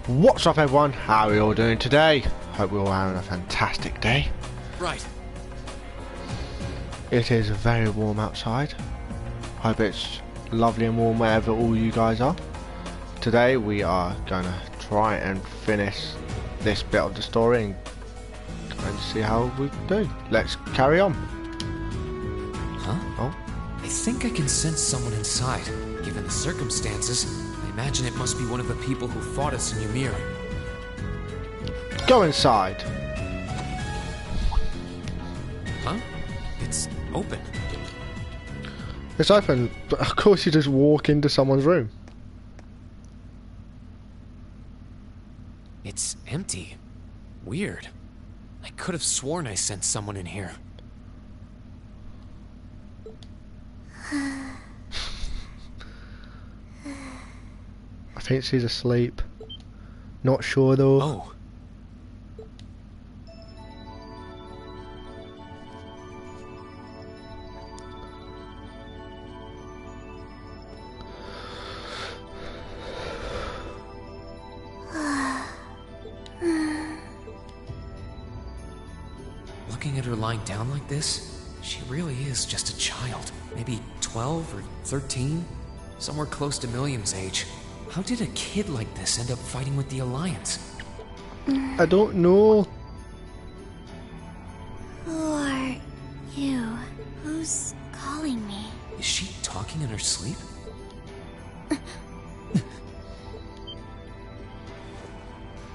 What's up everyone, how are we all doing today? Hope we're all having a fantastic day. Right. It is very warm outside. Hope it's lovely and warm wherever all you guys are. Today we are going to try and finish this bit of the story and see how we do. Let's carry on. Huh? Oh. I think I can sense someone inside. Given the circumstances, I imagine it must be one of the people who fought us in Ymir. Go inside. Huh? It's open. It's open, but of course you just walk into someone's room. It's empty. Weird. I could have sworn I sensed someone in here. I think she's asleep. Not sure though. Oh. Looking at her lying down like this, she really is just a child. Maybe 12 or 13? Somewhere close to Milliam's age. How did a kid like this end up fighting with the Alliance? I don't know. Who are you? Who's calling me? Is she talking in her sleep?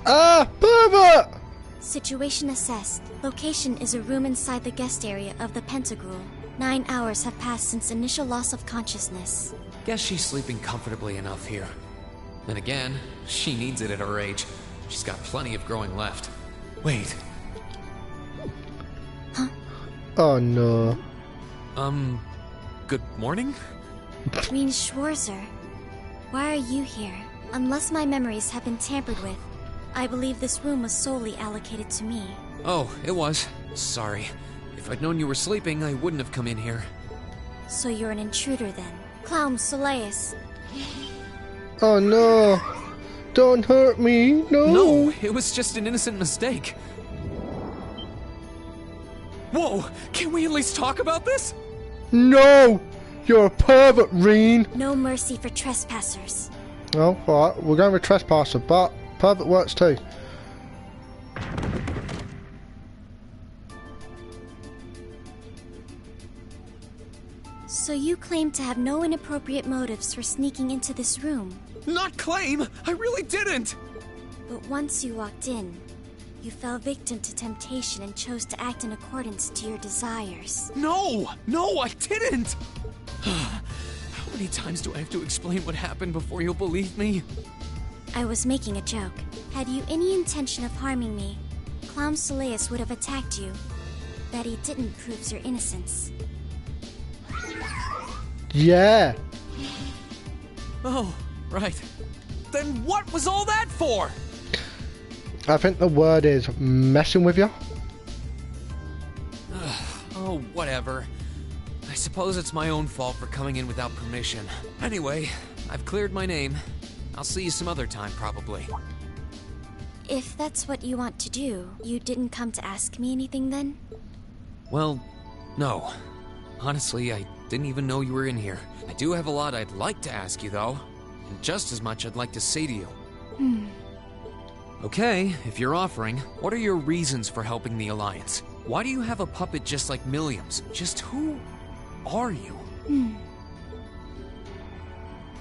Ah, pervert! Situation assessed. Location is a room inside the guest area of the MadHatterGhoul. 9 hours have passed since initial loss of consciousness. Guess she's sleeping comfortably enough here. Then again, she needs it at her age. She's got plenty of growing left. Wait. Oh no. Good morning? Green Schwarzer, why are you here? Unless my memories have been tampered with, I believe this room was solely allocated to me. Oh, it was. Sorry. If I'd known you were sleeping, I wouldn't have come in here. So you're an intruder then. Clown Soleus. Oh no. Don't hurt me. No. No, it was just an innocent mistake. Whoa! Can we at least talk about this? No. You're a pervert, Reen. No mercy for trespassers. Oh, alright. We're going with trespasser, but pervert works too. So you claim to have no inappropriate motives for sneaking into this room. Not claim! I really didn't! But once you walked in, you fell victim to temptation and chose to act in accordance to your desires. No! No, I didn't! How many times do I have to explain what happened before you'll believe me? I was making a joke. Had you any intention of harming me, Clown Soleus would have attacked you. That he didn't proves your innocence. Yeah. Oh, right. Then what was all that for? I think the word is messing with you. Oh, whatever. I suppose it's my own fault for coming in without permission. Anyway, I've cleared my name. I'll see you some other time, probably. If that's what you want to do, you didn't come to ask me anything then? Well, no. Honestly, I didn't even know you were in here. I do have a lot I'd like to ask you, though. And just as much I'd like to say to you. Okay, if you're offering, what are your reasons for helping the Alliance? Why do you have a puppet just like Milliam's? Just who are you?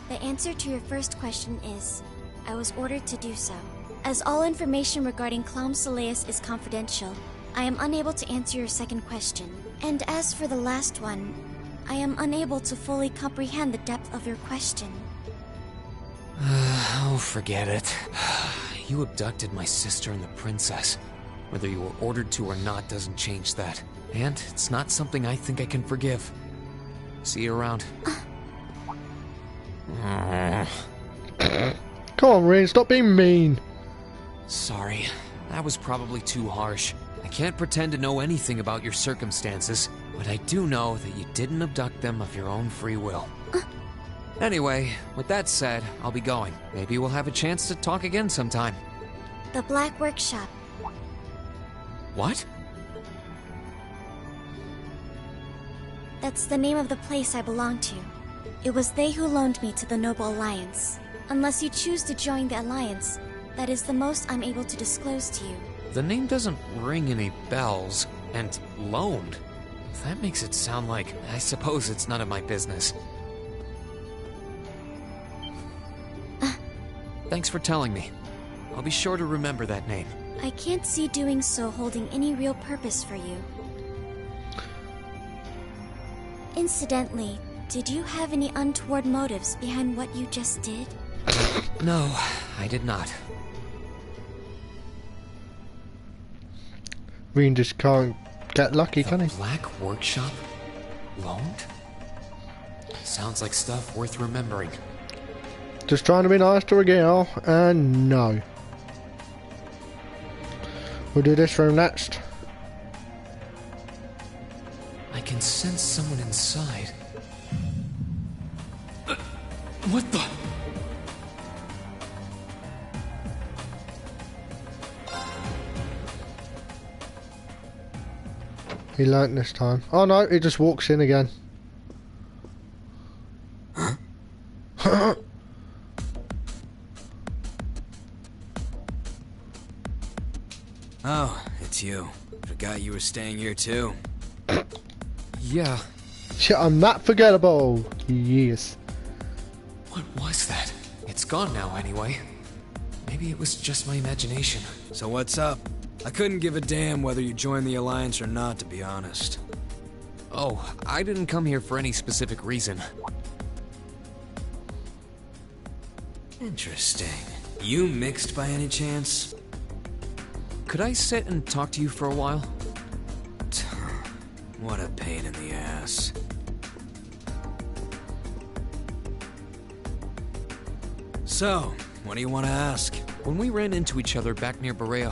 The answer to your first question is, I was ordered to do so. As all information regarding Clown Soleus is confidential, I am unable to answer your second question. And as for the last one, I am unable to fully comprehend the depth of your question. Oh, forget it. You abducted my sister and the princess. Whether you were ordered to or not doesn't change that. And it's not something I think I can forgive. See you around. Come on, Reen, stop being mean. Sorry, that was probably too harsh. I can't pretend to know anything about your circumstances, but I do know that you didn't abduct them of your own free will. Anyway, with that said, I'll be going. Maybe we'll have a chance to talk again sometime. The Black Workshop. What? That's the name of the place I belong to. It was they who loaned me to the Noble Alliance. Unless you choose to join the Alliance, that is the most I'm able to disclose to you. The name doesn't ring any bells, and loaned. That makes it sound like I suppose it's none of my business. Thanks for telling me. I'll be sure to remember that name. I can't see doing so holding any real purpose for you. Incidentally, did you have any untoward motives behind what you just did? No, I did not. We just can't get lucky, can he? Black Workshop? Loaned? Sounds like stuff worth remembering. Just trying to be nice to a girl, and no. We'll do this room next. I can sense someone inside. What the? He learnt this time. Oh no, he just walks in again. Huh? Oh, it's you. Forgot you were staying here too. Yeah. Shit, I'm that forgettable. Yes. What was that? It's gone now anyway. Maybe it was just my imagination. So what's up? I couldn't give a damn whether you joined the Alliance or not, to be honest. Oh, I didn't come here for any specific reason. Interesting. You mixed by any chance? Could I sit and talk to you for a while? What a pain in the ass. So, what do you want to ask? When we ran into each other back near Berea,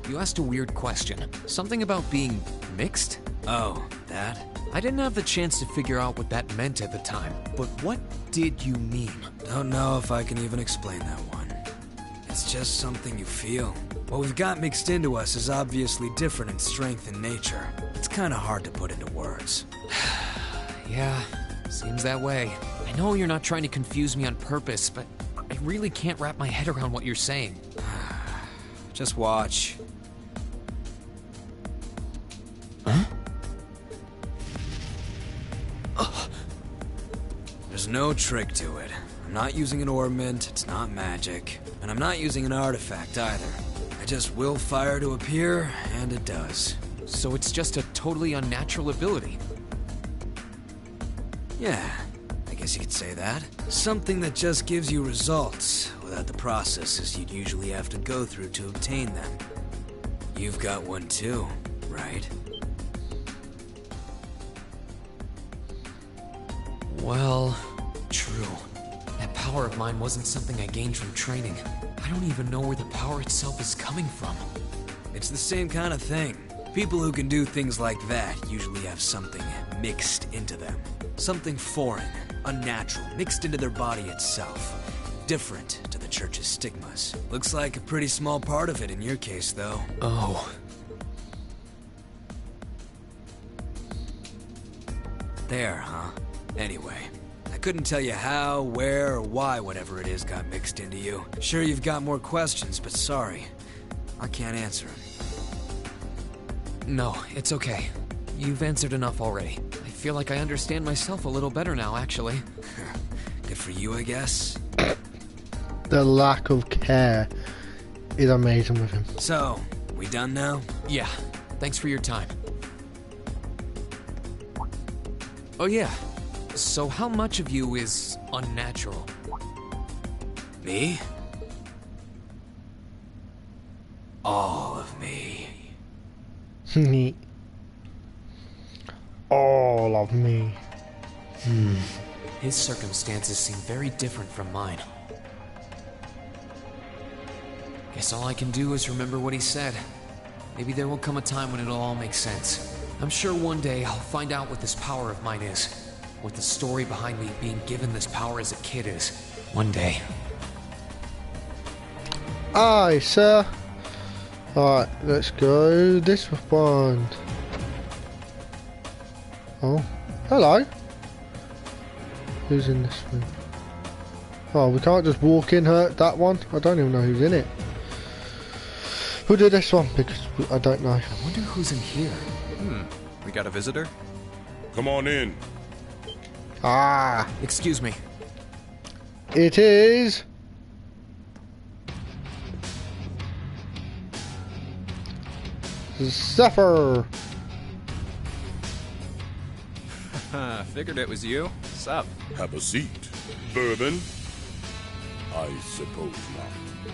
you asked a weird question. Something about being mixed? Oh, that? I didn't have the chance to figure out what that meant at the time, but what did you mean? Don't know if I can even explain that one. It's just something you feel. What we've got mixed into us is obviously different in strength and nature. It's kinda hard to put into words. Yeah, seems that way. I know you're not trying to confuse me on purpose, but I really can't wrap my head around what you're saying. Just watch. Huh? There's no trick to it. I'm not using an ornament, it's not magic, and I'm not using an artifact either. I just will fire to appear, and it does. So it's just a totally unnatural ability? Yeah, I guess you could say that. Something that just gives you results, without the processes you'd usually have to go through to obtain them. You've got one too, right? Well, true. That power of mine wasn't something I gained from training. I don't even know where the power itself is coming from. It's the same kind of thing. People who can do things like that usually have something mixed into them. Something foreign, unnatural, mixed into their body itself. Different to the church's stigmas. Looks like a pretty small part of it in your case, though. Oh. There, huh? Anyway, I couldn't tell you how, where, or why whatever it is got mixed into you. Sure you've got more questions, but sorry. I can't answer them. No, it's okay. You've answered enough already. I feel like I understand myself a little better now, actually. Good for you, I guess. The lack of care is amazing with him. So, we done now? Yeah, thanks for your time. Oh yeah, so how much of you is unnatural? Me? All of me. Neat. All of me. His circumstances seem very different from mine. Guess all I can do is remember what he said. Maybe there will come a time when it'll all make sense. I'm sure one day I'll find out what this power of mine is. what the story behind me being given this power as a kid is. One day. Aye, sir. Alright, let's go this one. Oh, hello. Who's in this room? Oh, we can't just walk in that one. I don't even know who's in it. Who did this one? Because I don't know. I wonder who's in here. We got a visitor? Come on in. Ah, Excuse me. it is. Zephyr. Figured it was you. Sup? Have a seat. Bourbon? I suppose not.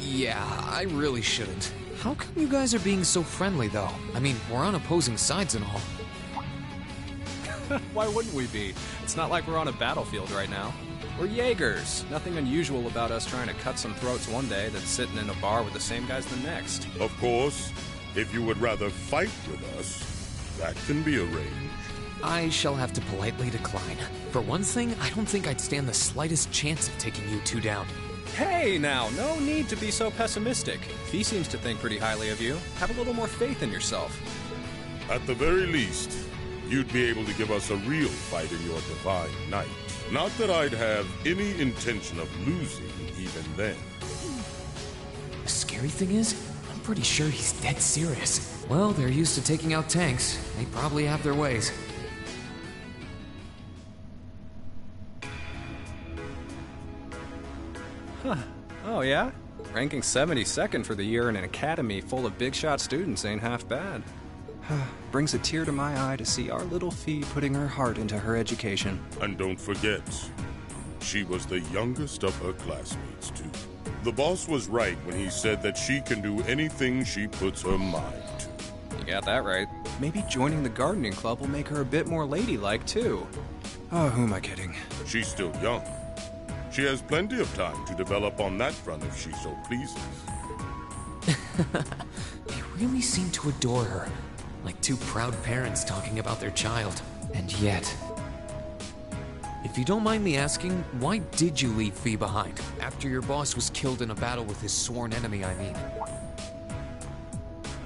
Yeah, I really shouldn't. How come you guys are being so friendly, though? I mean, we're on opposing sides and all. Why wouldn't we be? It's not like we're on a battlefield right now. We're Jaegers. Nothing unusual about us trying to cut some throats one day than sitting in a bar with the same guys the next. Of course, if you would rather fight with us, that can be arranged. I shall have to politely decline. For one thing, I don't think I'd stand the slightest chance of taking you two down. Hey now, no need to be so pessimistic. Fee seems to think pretty highly of you. Have a little more faith in yourself. At the very least, you'd be able to give us a real fight in your divine night. Not that I'd have any intention of losing even then. The scary thing is, I'm pretty sure he's dead serious. Well, they're used to taking out tanks. They probably have their ways. Oh yeah? Ranking 72nd for the year in an academy full of big shot students ain't half bad. Brings a tear to my eye to see our little Fee putting her heart into her education. And don't forget, she was the youngest of her classmates, too. The boss was right when he said that she can do anything she puts her mind to. You got that right. Maybe joining the gardening club will make her a bit more ladylike, too. Oh, who am I kidding? She's still young. She has plenty of time to develop on that front if she so pleases. They really seem to adore her. Like two proud parents talking about their child. And yet... If you don't mind me asking, why did you leave Fee behind? After your boss was killed in a battle with his sworn enemy, I mean.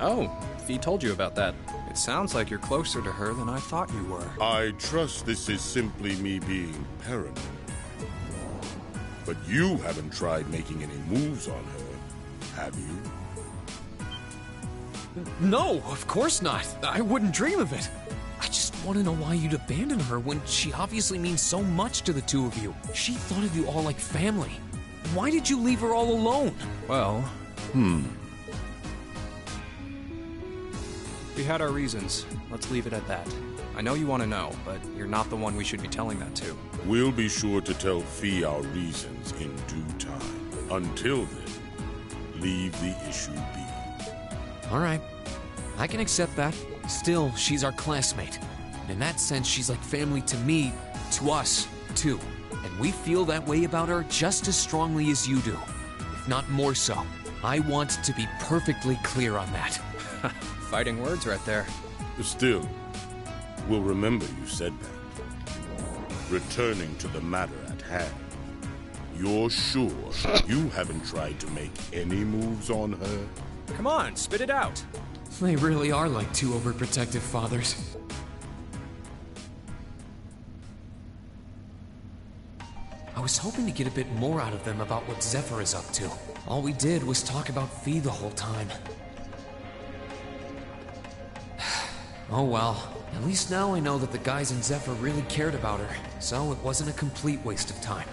Oh, Fee told you about that. It sounds like you're closer to her than I thought you were. I trust this is simply me being paranoid. But you haven't tried making any moves on her, have you? No, of course not. I wouldn't dream of it. I just want to know why you'd abandon her when she obviously means so much to the two of you. She thought of you all like family. Why did you leave her all alone? Well, we had our reasons. Let's leave it at that. I know you want to know, but you're not the one we should be telling that to. We'll be sure to tell Fee our reasons in due time. Until then, leave the issue be. Alright, I can accept that. Still, she's our classmate. And in that sense, she's like family to me, to us, too. And we feel that way about her just as strongly as you do. If not more so. I want to be perfectly clear on that. Fighting words right there. Still, we'll remember you said that. Returning to the matter at hand, you're sure you haven't tried to make any moves on her? Come on, spit it out. They really are like two overprotective fathers. I was hoping to get a bit more out of them about what Zephyr is up to. All we did was talk about Fee the whole time. Oh well. At least now I know that the guys in Zephyr really cared about her, so it wasn't a complete waste of time.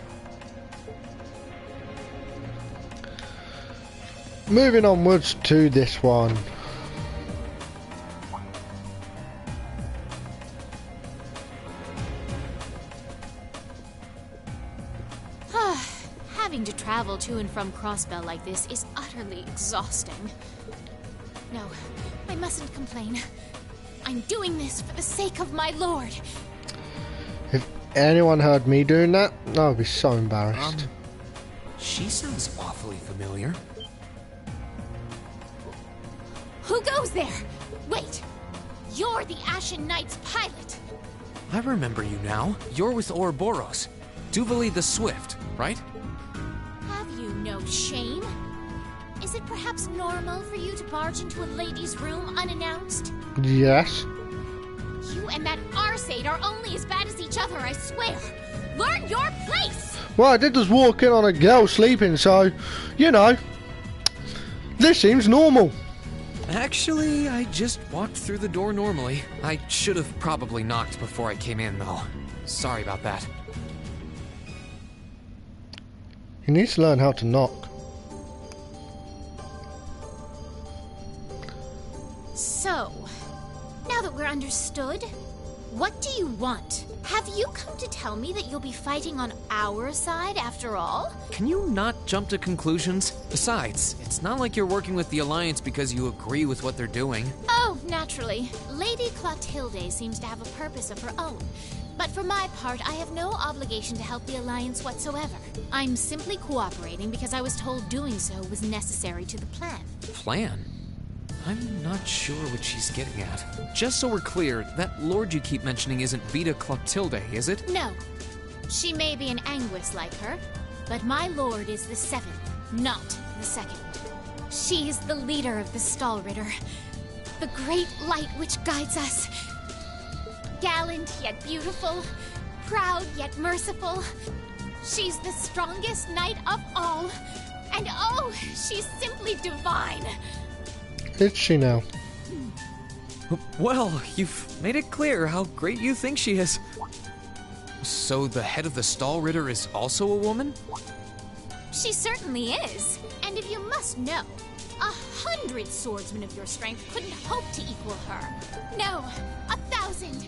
Moving onwards to this one. Having to travel to and from Crossbell like this is utterly exhausting. No, I mustn't complain. I'm doing this for the sake of my lord. If anyone heard me doing that, I would be so embarrassed. She sounds awfully familiar. Who goes there? Wait! You're the Ashen Knight's pilot! I remember you now. You're with Ouroboros. Duvali the Swift, right? Have you no shame? Is it perhaps normal for you to barge into a lady's room unannounced? Yes. You and that Arseid are only as bad as each other, I swear. Learn your place! Well, I did just walk in on a girl sleeping, so, you know, this seems normal. Actually, I just walked through the door normally. I should have probably knocked before I came in, though. Sorry about that. He needs to learn how to knock. So, now that we're understood, what do you want? Have you come to tell me that you'll be fighting on our side after all? Can you not jump to conclusions? Besides, it's not like you're working with the Alliance because you agree with what they're doing. Oh, naturally. Lady Clotilde seems to have a purpose of her own. But for my part, I have no obligation to help the Alliance whatsoever. I'm simply cooperating because I was told doing so was necessary to the plan. Plan? I'm not sure what she's getting at. Just so we're clear, that lord you keep mentioning isn't Vita Clotilde, is it? No. She may be an Anguis like her, but my lord is the seventh, not the second. She is the leader of the Stahlritter, the great light which guides us. Gallant yet beautiful, proud yet merciful. She's the strongest knight of all, and oh, she's simply divine. Is she now? Well, you've made it clear how great you think she is. So the head of the Stahlritter is also a woman? She certainly is. And if you must know, 100 swordsmen of your strength couldn't hope to equal her. No, 1,000,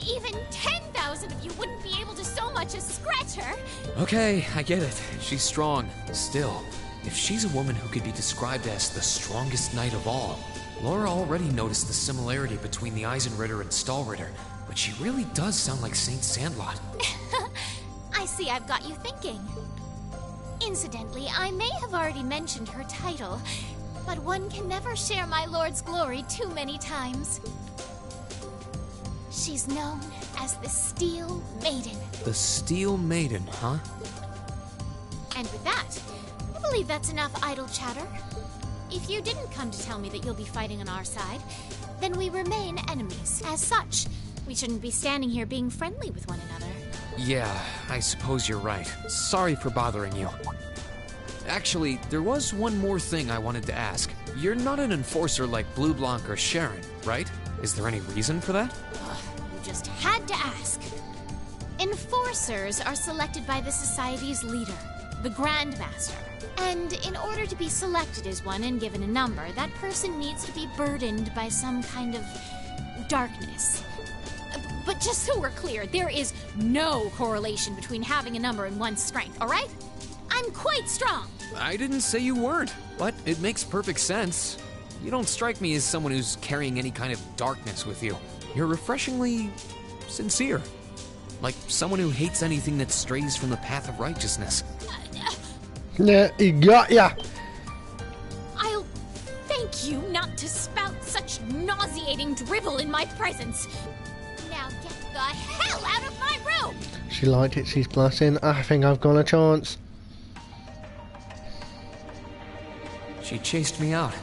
even 10,000 of you wouldn't be able to so much as scratch her. Okay, I get it. She's strong. Still, if she's a woman who could be described as the strongest knight of all, Laura already noticed the similarity between the Eisenritter and Stahlritter, but she really does sound like Saint Sandlot. I see I've got you thinking. Incidentally, I may have already mentioned her title, but one can never share my lord's glory too many times. She's known as the Steel Maiden. The Steel Maiden, huh? And with that, I believe that's enough idle chatter. If you didn't come to tell me that you'll be fighting on our side, then we remain enemies. As such, we shouldn't be standing here being friendly with one another. Yeah, I suppose you're right. Sorry for bothering you. Actually, there was one more thing I wanted to ask. You're not an enforcer like Blue Blanc or Sharon, right? Is there any reason for that? You just had to ask. Enforcers are selected by the Society's leader, the Grandmaster. And in order to be selected as one and given a number, that person needs to be burdened by some kind of darkness. But just so we're clear, there is no correlation between having a number and one's strength, alright? I'm quite strong. I didn't say you weren't, but it makes perfect sense. You don't strike me as someone who's carrying any kind of darkness with you. You're refreshingly sincere. Like someone who hates anything that strays from the path of righteousness. Yeah, he got ya. I'll thank you not to spout such nauseating drivel in my presence. Now get the hell out of my room! She liked it, she's blushing. I think I've got a chance. She chased me out.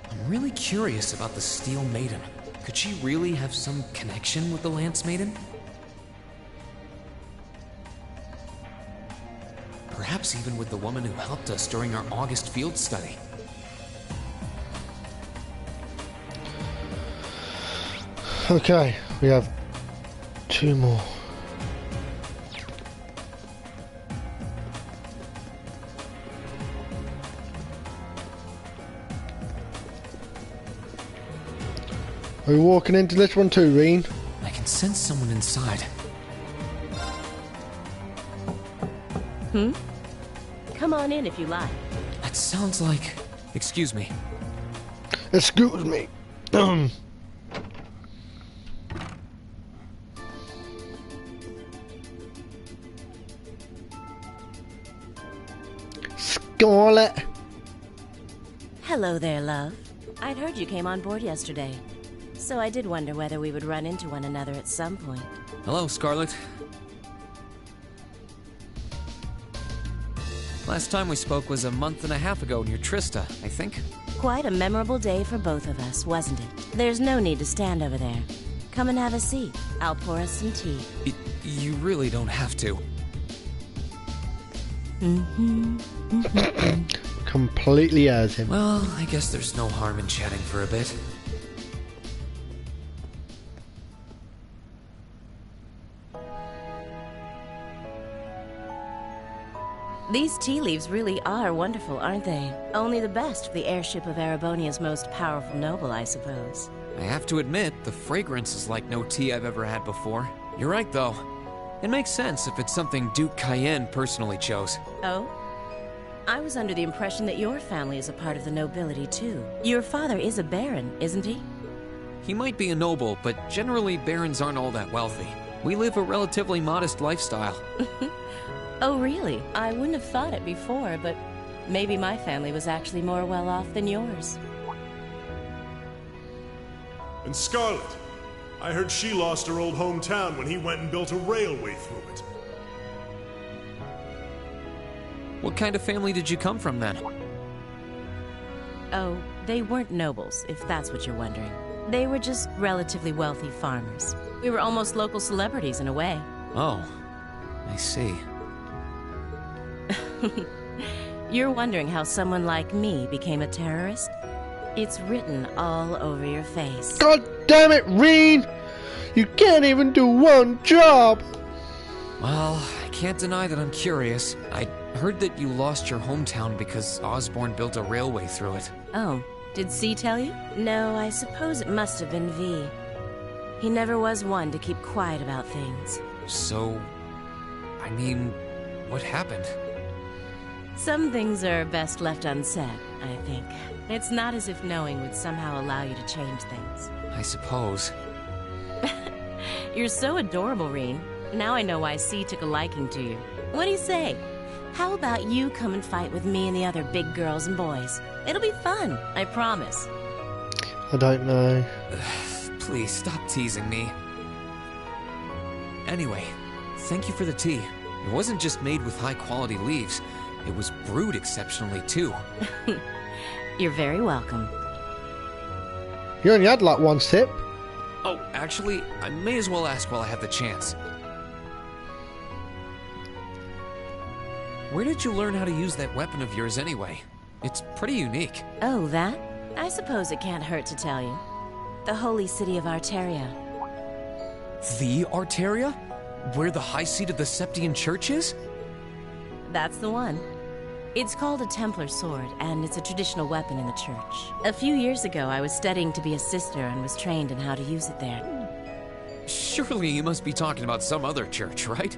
I'm really curious about the Steel Maiden. Could she really have some connection with the Lance Maiden? Perhaps even with the woman who helped us during our August field study. Okay, we have 2 more. Are we walking into this one too, Reen? I can sense someone inside. Come on in if you like. That sounds like... Excuse me. Excuse me. Scarlet. Hello there, love. I'd heard you came on board yesterday. So I did wonder whether we would run into one another at some point. Hello, Scarlet. Last time we spoke was a month and a half ago near Trista, I think. Quite a memorable day for both of us, wasn't it? There's no need to stand over there. Come and have a seat. I'll pour us some tea. You really don't have to. Completely as him. Well, I guess there's no harm in chatting for a bit. These tea leaves really are wonderful, aren't they? Only the best for the airship of Erebonia's most powerful noble, I suppose. I have to admit, the fragrance is like no tea I've ever had before. You're right, though. It makes sense if it's something Duke Cayenne personally chose. Oh? I was under the impression that your family is a part of the nobility, too. Your father is a baron, isn't he? He might be a noble, but generally barons aren't all that wealthy. We live a relatively modest lifestyle. Oh, really? I wouldn't have thought it before, but maybe my family was actually more well off than yours. And Scarlet, I heard she lost her old hometown when he went and built a railway through it. What kind of family did you come from, then? Oh, they weren't nobles, if that's what you're wondering. They were just relatively wealthy farmers. We were almost local celebrities in a way. Oh, I see. You're wondering how someone like me became a terrorist? It's written all over your face. God damn it, Reen! You can't even do one job! Well, I can't deny that I'm curious. I heard that you lost your hometown because Osborne built a railway through it. Oh, did C tell you? No, I suppose it must have been V. He never was one to keep quiet about things. So, I mean, what happened? Some things are best left unsaid, I think. It's not as if knowing would somehow allow you to change things. I suppose. You're so adorable, Reen. Now I know why C took a liking to you. What do you say? How about you come and fight with me and the other big girls and boys? It'll be fun, I promise. I don't know. Please, stop teasing me. Anyway, thank you for the tea. It wasn't just made with high-quality leaves. It was brewed exceptionally, too. You're very welcome. You only had like one sip. Oh, actually, I may as well ask while I have the chance. Where did you learn how to use that weapon of yours anyway? It's pretty unique. Oh, that? I suppose it can't hurt to tell you. The holy city of Arteria. The Arteria? Where the high seat of the Septian Church is? That's the one. It's called a Templar sword, and it's a traditional weapon in the church. A few years ago, I was studying to be a sister and was trained in how to use it there. Surely you must be talking about some other church, right?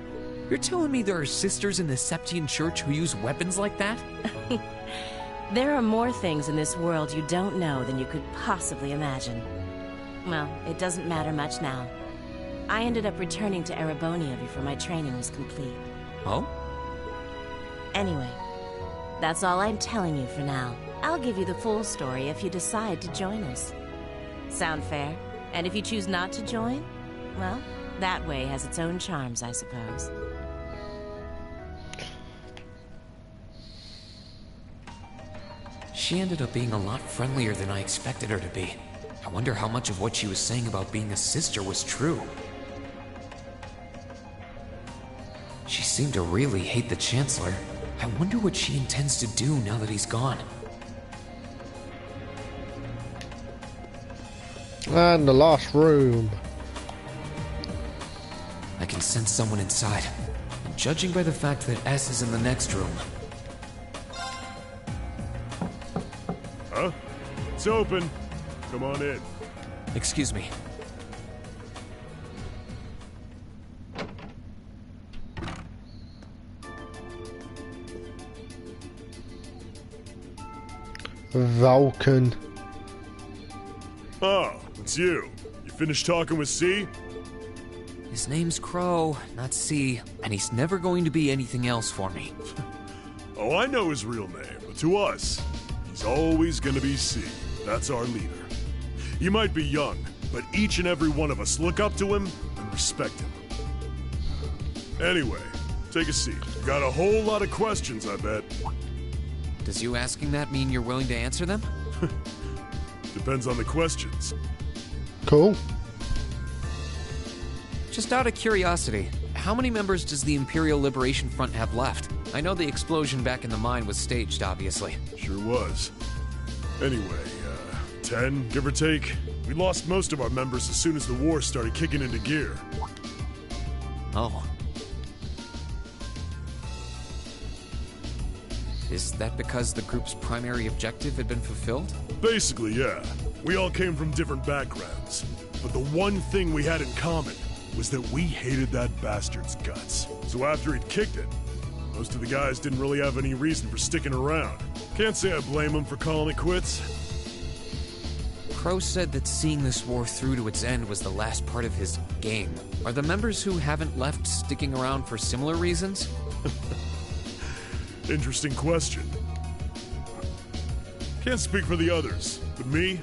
You're telling me there are sisters in the Septian Church who use weapons like that? There are more things in this world you don't know than you could possibly imagine. Well, it doesn't matter much now. I ended up returning to Erebonia before my training was complete. Oh? Anyway, that's all I'm telling you for now. I'll give you the full story if you decide to join us. Sound fair? And if you choose not to join, well, that way has its own charms, I suppose. She ended up being a lot friendlier than I expected her to be. I wonder how much of what she was saying about being a sister was true. She seemed to really hate the Chancellor. I wonder what she intends to do now that he's gone. And the last room. I can sense someone inside. And judging by the fact that S is in the next room. Huh? It's open. Come on in. Excuse me. Vulcan. Oh, it's you. You finished talking with C? His name's Crow, not C, and he's never going to be anything else for me. Oh, I know his real name, but to us, he's always gonna be C. That's our leader. You might be young, but each and every one of us look up to him and respect him. Anyway, take a seat. Got a whole lot of questions, I bet. Does you asking that mean you're willing to answer them? Depends on the questions. Cool. Just out of curiosity, how many members does the Imperial Liberation Front have left? I know the explosion back in the mine was staged, obviously. Sure was. Anyway, 10, give or take. We lost most of our members as soon as the war started kicking into gear. Oh. Is that because the group's primary objective had been fulfilled? Basically, yeah. We all came from different backgrounds. But the one thing we had in common was that we hated that bastard's guts. So after he'd kicked it, most of the guys didn't really have any reason for sticking around. Can't say I blame them for calling it quits. Crow said that seeing this war through to its end was the last part of his game. Are the members who haven't left sticking around for similar reasons? Interesting question. Can't speak for the others, but me?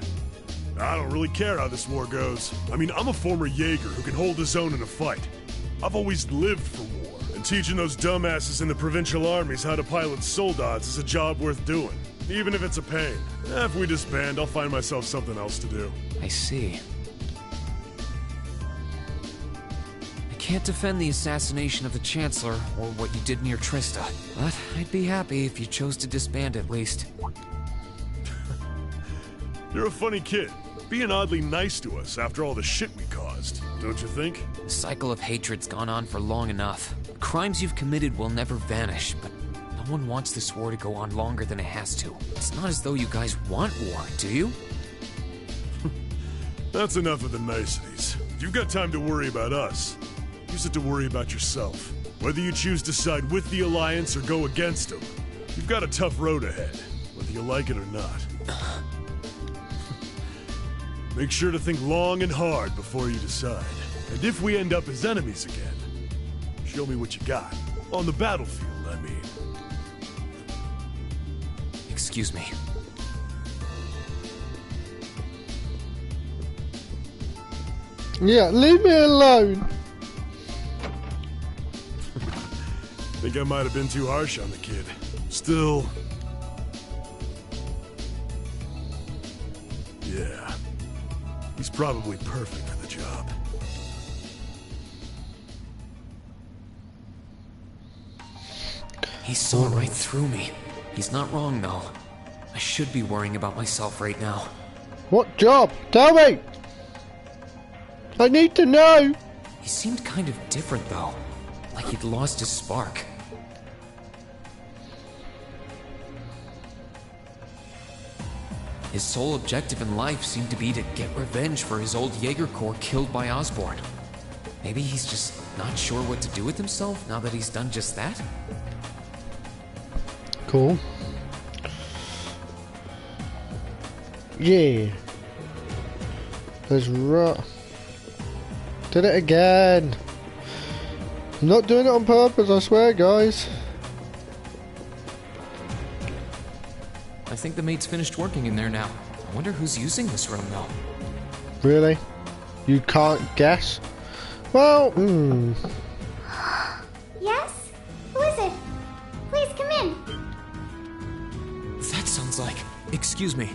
I don't really care how this war goes. I mean, I'm a former Jaeger who can hold his own in a fight. I've always lived for war, and teaching those dumbasses in the provincial armies how to pilot soldats is a job worth doing, even if it's a pain. If we disband, I'll find myself something else to do. I see. I can't defend the assassination of the Chancellor or what you did near Trista, but I'd be happy if you chose to disband at least. You're a funny kid, being oddly nice to us after all the shit we caused, don't you think? The cycle of hatred's gone on for long enough. Crimes you've committed will never vanish, but no one wants this war to go on longer than it has to. It's not as though you guys want war, do you? That's enough of the niceties. If you've got time to worry about us, use it to worry about yourself. Whether you choose to side with the Alliance or go against them, you've got a tough road ahead, whether you like it or not. Make sure to think long and hard before you decide. And if we end up as enemies again, show me what you got. On the battlefield, I mean. Excuse me. Yeah, leave me alone. Think I might have been too harsh on the kid. Still... yeah. He's probably perfect for the job. He saw right through me. He's not wrong, though. I should be worrying about myself right now. What job? Tell me! I need to know! He seemed kind of different, though. Like he'd lost his spark. His sole objective in life seemed to be to get revenge for his old Jaeger Corps killed by Osborn. Maybe he's just not sure what to do with himself now that he's done just that? Cool. Yeah. That's right. Did it again. I'm not doing it on purpose, I swear, guys. I think the mate's finished working in there now. I wonder who's using this room, though. Really? You can't guess? Well, Yes? Who is it? Please come in. That sounds like... Excuse me.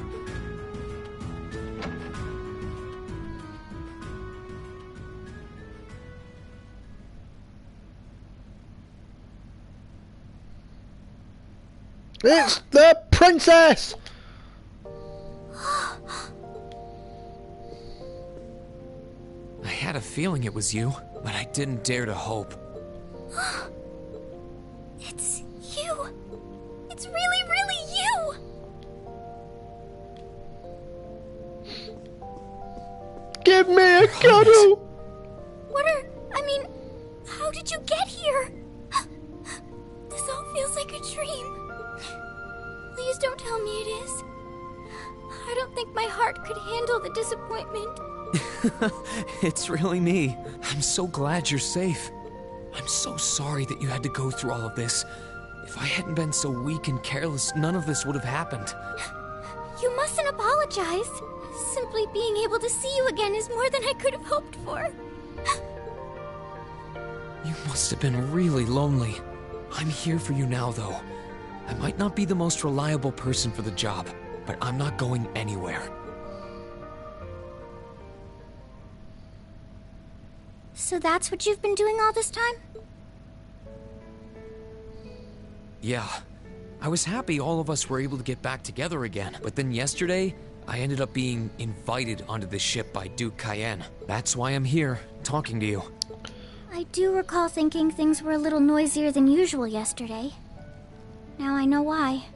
It's the princess! I had a feeling it was you, but I didn't dare to hope. It's you. It's really, really you. Give me a cuddle! How did you get here? This all feels like a dream. Please don't tell me it is. I don't think my heart could handle the disappointment. It's really me. I'm so glad you're safe. I'm so sorry that you had to go through all of this. If I hadn't been so weak and careless, none of this would have happened. You mustn't apologize. Simply being able to see you again is more than I could have hoped for. You must have been really lonely. I'm here for you now, though. I might not be the most reliable person for the job, but I'm not going anywhere. So that's what you've been doing all this time? Yeah. I was happy all of us were able to get back together again, but then yesterday, I ended up being invited onto the ship by Duke Cayenne. That's why I'm here, talking to you. I do recall thinking things were a little noisier than usual yesterday. Now I know why.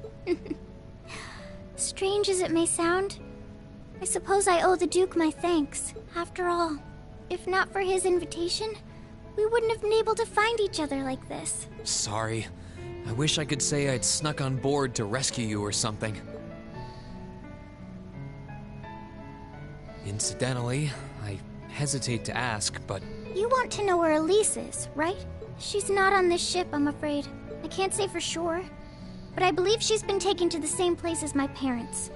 Strange as it may sound, I suppose I owe the Duke my thanks. After all, if not for his invitation, we wouldn't have been able to find each other like this. Sorry. I wish I could say I'd snuck on board to rescue you or something. Incidentally, I hesitate to ask, but... You want to know where Elise is, right? She's not on this ship, I'm afraid. I can't say for sure, but I believe she's been taken to the same place as my parents.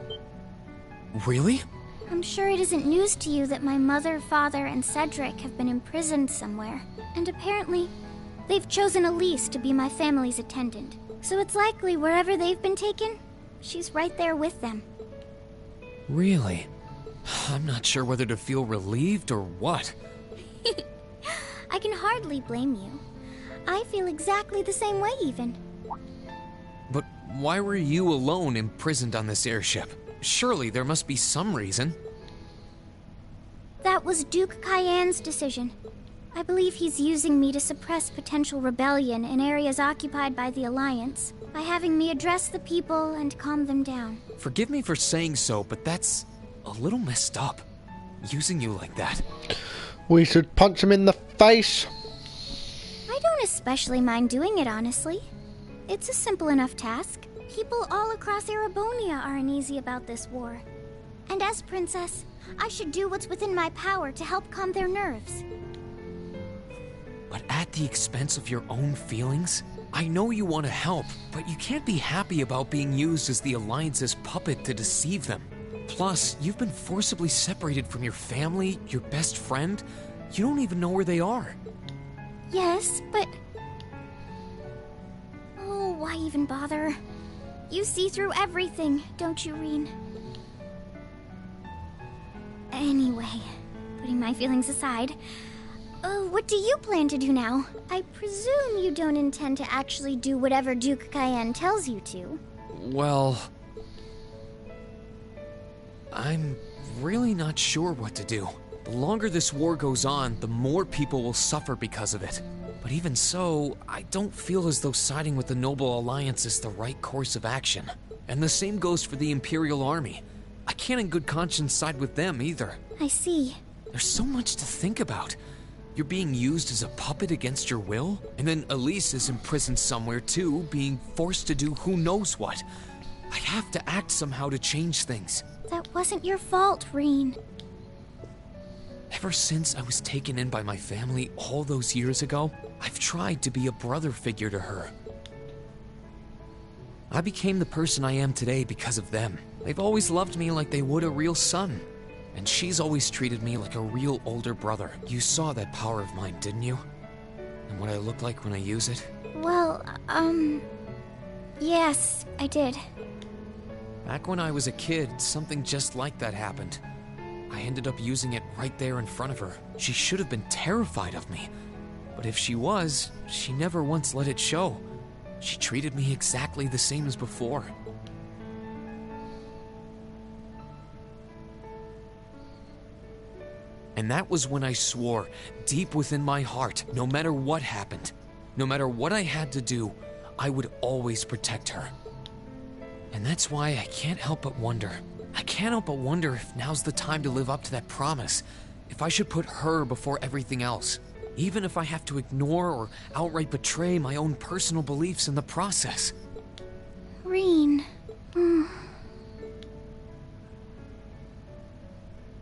Really? I'm sure it isn't news to you that my mother, father, and Cedric have been imprisoned somewhere. And apparently, they've chosen Elise to be my family's attendant. So it's likely wherever they've been taken, she's right there with them. Really? I'm not sure whether to feel relieved or what. I can hardly blame you. I feel exactly the same way, even. But why were you alone imprisoned on this airship? Surely there must be some reason. That was Duke Cayenne's decision. I believe he's using me to suppress potential rebellion in areas occupied by the Alliance, by having me address the people and calm them down. Forgive me for saying so, but that's a little messed up. Using you like that. We should punch him in the face. I don't especially mind doing it, honestly. It's a simple enough task. People all across Erebonia are uneasy about this war. And as princess, I should do what's within my power to help calm their nerves. But at the expense of your own feelings? I know you want to help, but you can't be happy about being used as the Alliance's puppet to deceive them. Plus, you've been forcibly separated from your family, your best friend. You don't even know where they are. Yes, but... Oh, why even bother? You see through everything, don't you, Reen? Anyway, putting my feelings aside, what do you plan to do now? I presume you don't intend to actually do whatever Duke Cayenne tells you to. Well... I'm really not sure what to do. The longer this war goes on, the more people will suffer because of it. But even so, I don't feel as though siding with the Noble Alliance is the right course of action. And the same goes for the Imperial Army. I can't in good conscience side with them either. I see. There's so much to think about. You're being used as a puppet against your will, and then Elise is imprisoned somewhere too, being forced to do who knows what. I have to act somehow to change things. That wasn't your fault, Reen. Ever since I was taken in by my family all those years ago, I've tried to be a brother figure to her. I became the person I am today because of them. They've always loved me like they would a real son. And she's always treated me like a real older brother. You saw that power of mine, didn't you? And what I look like when I use it? Well, yes, I did. Back when I was a kid, something just like that happened. I ended up using it right there in front of her. She should have been terrified of me. But if she was, she never once let it show. She treated me exactly the same as before. And that was when I swore, deep within my heart, no matter what happened, no matter what I had to do, I would always protect her. And that's why I can't help but wonder. I can't help but wonder if now's the time to live up to that promise. If I should put her before everything else. Even if I have to ignore or outright betray my own personal beliefs in the process. Reen.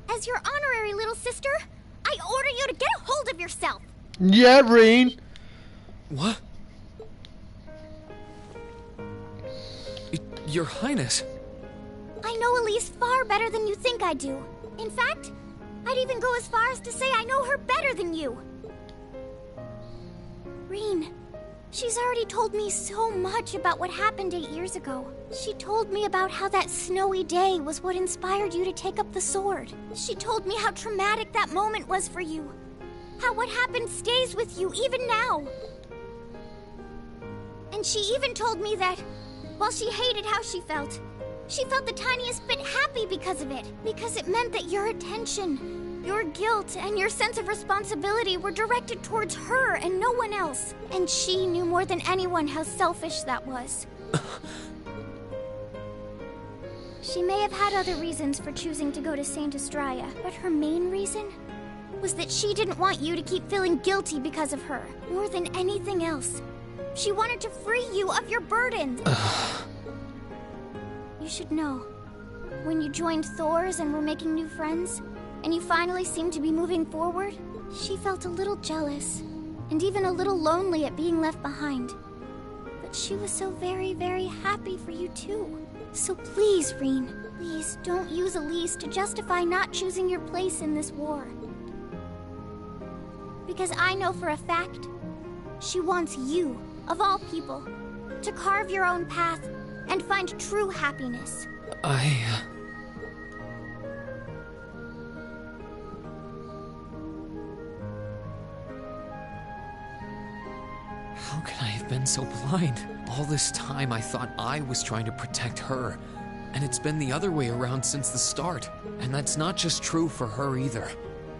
As your honorary little sister, I order you to get a hold of yourself. Yeah, Reen. What? Your Highness. I know Elise far better than you think I do. In fact, I'd even go as far as to say I know her better than you. Reen, she's already told me so much about what happened 8 years ago. She told me about how that snowy day was what inspired you to take up the sword. She told me how traumatic that moment was for you. How what happened stays with you even now. And she even told me that, while she hated how she felt the tiniest bit happy because of it. Because it meant that your attention, your guilt, and your sense of responsibility were directed towards her and no one else. And she knew more than anyone how selfish that was. She may have had other reasons for choosing to go to Saint Estrella, but her main reason was that she didn't want you to keep feeling guilty because of her, more than anything else. She wanted to free you of your burdens. You should know, when you joined Thor's and were making new friends, and you finally seemed to be moving forward, she felt a little jealous, and even a little lonely at being left behind. But she was so very, very happy for you too. So please, Reen, please don't use Elise to justify not choosing your place in this war. Because I know for a fact, she wants you, of all people, to carve your own path and find true happiness. How could I have been so blind? All this time I thought I was trying to protect her. And it's been the other way around since the start. And that's not just true for her either.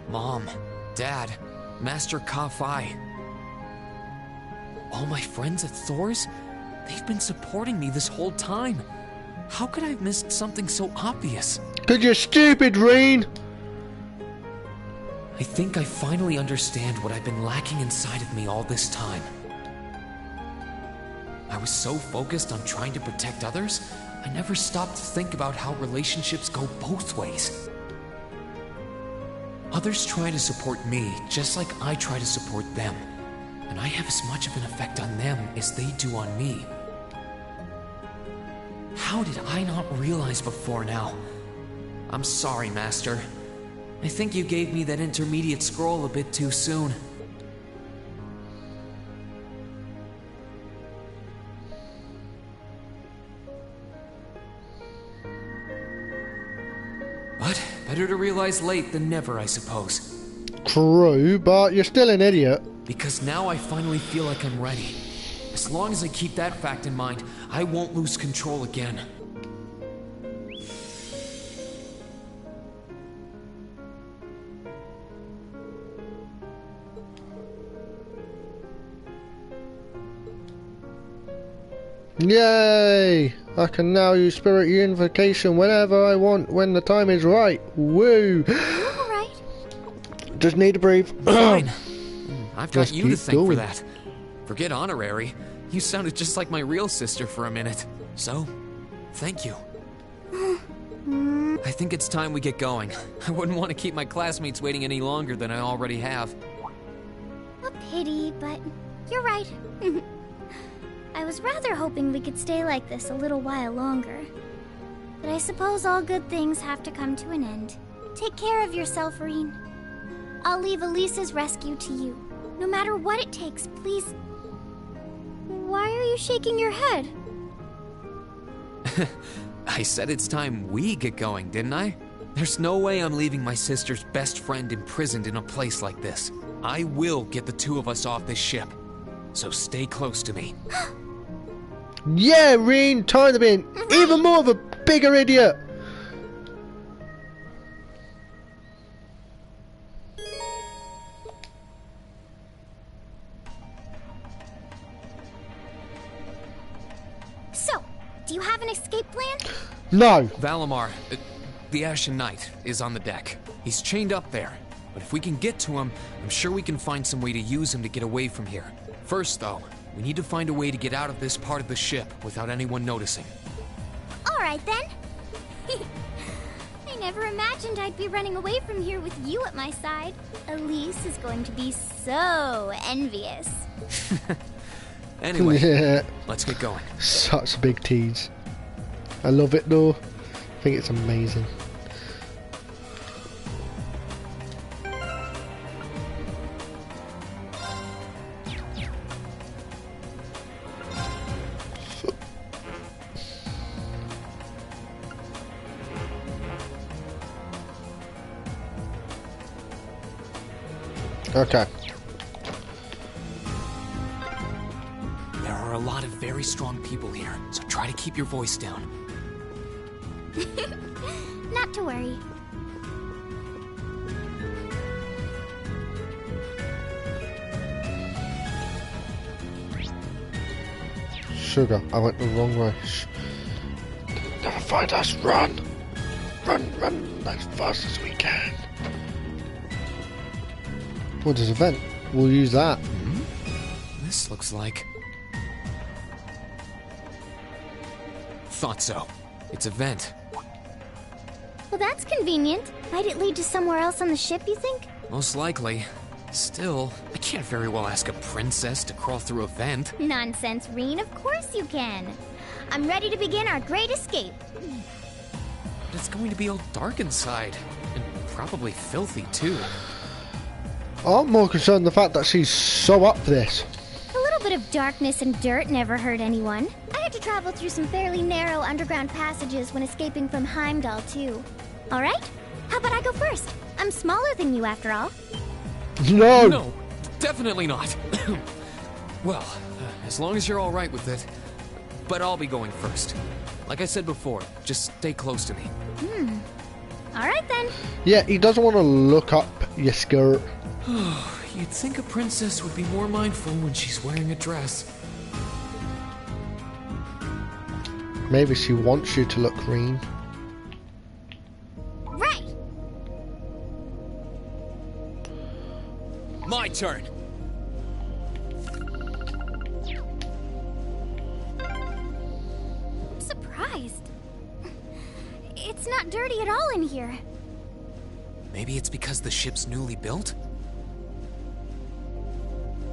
Mom, Dad, Master Ka-Fai. All my friends at Thor's? They've been supporting me this whole time. How could I have missed something so obvious? 'Cause you're stupid, Reen! I think I finally understand what I've been lacking inside of me all this time. I was so focused on trying to protect others, I never stopped to think about how relationships go both ways. Others try to support me just like I try to support them, and I have as much of an effect on them as they do on me. How did I not realize before now? I'm sorry, Master. I think you gave me that intermediate scroll a bit too soon. But better to realize late than never, I suppose. True, but you're still an idiot. Because now I finally feel like I'm ready. As long as I keep that fact in mind, I won't lose control again. Yay! I can now use Spirit Unification whenever I want, when the time is right. Woo! Alright. Just need to breathe. Fine. I've got Let's you to keep thank for going. that. Forget honorary. You sounded just like my real sister for a minute. So, thank you. I think it's time we get going. I wouldn't want to keep my classmates waiting any longer than I already have. A pity, but you're right. I was rather hoping we could stay like this a little while longer. But I suppose all good things have to come to an end. Take care of yourself, Reen. I'll leave Elisa's rescue to you. No matter what it takes, please. Why are you shaking your head? I said it's time we get going, didn't I? There's no way I'm leaving my sister's best friend imprisoned in a place like this. I will get the two of us off this ship. So stay close to me. Yeah, Reen, time to be even more of a bigger idiot. So, do you have an escape plan? No. Valimar, the Ashen Knight, is on the deck. He's chained up there. But if we can get to him, I'm sure we can find some way to use him to get away from here. First, though, we need to find a way to get out of this part of the ship without anyone noticing. Alright then. I never imagined I'd be running away from here with you at my side. Elise is going to be so envious. Anyway, Yeah. let's get going. Such a big tease. I love it though. I think it's amazing. Okay. There are a lot of very strong people here, so try to keep your voice down. Not to worry. Sugar, I went the wrong way. Never find us. Run! Run as fast as we can. What is a vent? We'll use that. This looks like... Thought so. It's a vent. Well, that's convenient. Might it lead to somewhere else on the ship, you think? Most likely. Still, I can't very well ask a princess to crawl through a vent. Nonsense, Reen. Of course you can. I'm ready to begin our great escape. But it's going to be all dark inside. And probably filthy, too. I'm more concerned the fact that she's so up for this. A little bit of darkness and dirt never hurt anyone. I had to travel through some fairly narrow underground passages when escaping from Heimdall, too. All right? How about I go first? I'm smaller than you, after all. No! No, definitely not. Well, as long as you're all right with it. But I'll be going first. Like I said before, just stay close to me. All right, then. Yeah, he doesn't want to look up your skirt. You'd think a princess would be more mindful when she's wearing a dress. Maybe she wants you to look green. Right. My turn. I'm surprised. It's not dirty at all in here. Maybe it's because the ship's newly built?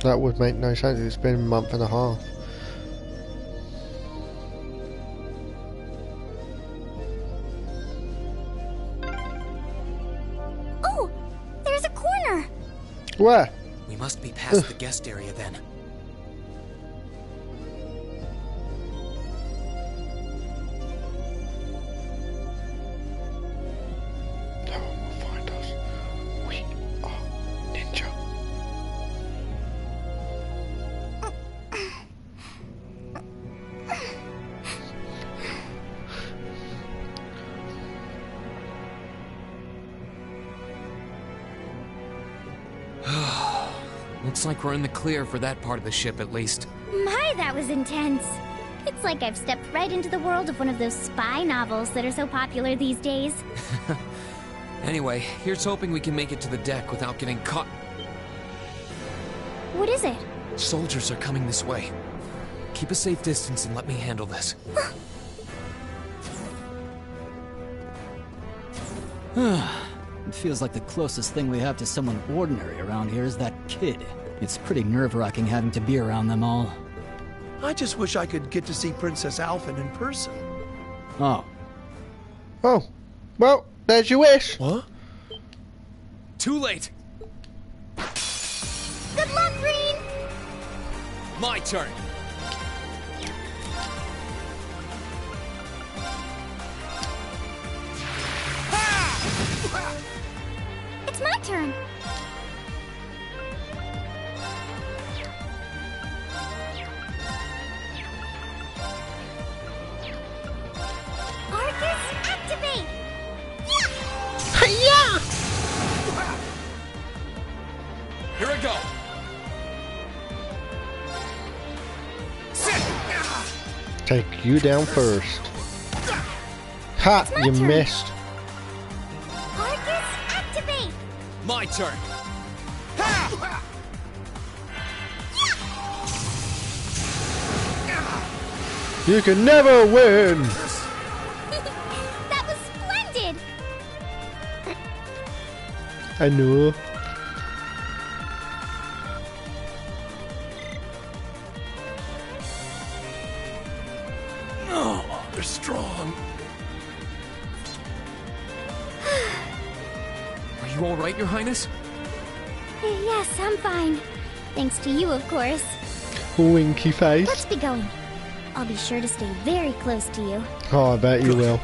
That would make no sense. It's been a month and a half. Oh, there's a corner. Where? We must be past the guest area then. No one will find us. We are ninja. Looks like we're in the clear for that part of the ship at least. My, that was intense. It's like I've stepped right into the world of one of those spy novels that are so popular these days. Anyway, here's hoping we can make it to the deck without getting caught. What is it? Soldiers are coming this way. Keep a safe distance and let me handle this. It feels like the closest thing we have to someone ordinary around here is that kid. It's pretty nerve-wracking having to be around them all. I just wish I could get to see Princess Alphen in person. Oh. Oh. Well, there's your wish. What? Too late! Good luck, Green! My turn! It's my turn. Arcus, activate! Yeah! Here I go! Sit! Take you down first. Ha! You turn. missed. Arcus, activate! My turn! You can never win! That was splendid! I know. Oh, they're strong. You alright, Your Highness? Yes, I'm fine. Thanks to you, of course. Winky face. Let's be going. I'll be sure to stay very close to you. Oh, I bet you will.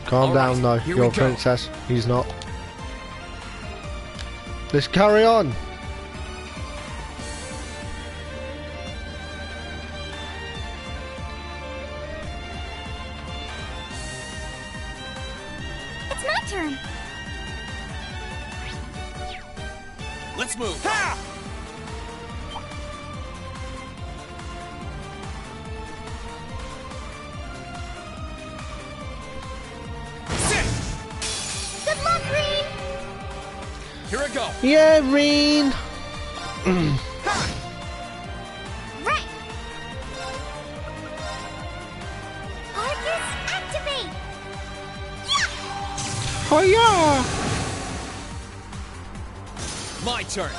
Calm All down, though. right, here You're a we go. princess. He's not. Let's carry on. It's my turn. Let's move. Good luck, Green! Here I go. Yeah, Reen. Right! Arcus, activate! Oh yeah. My turn.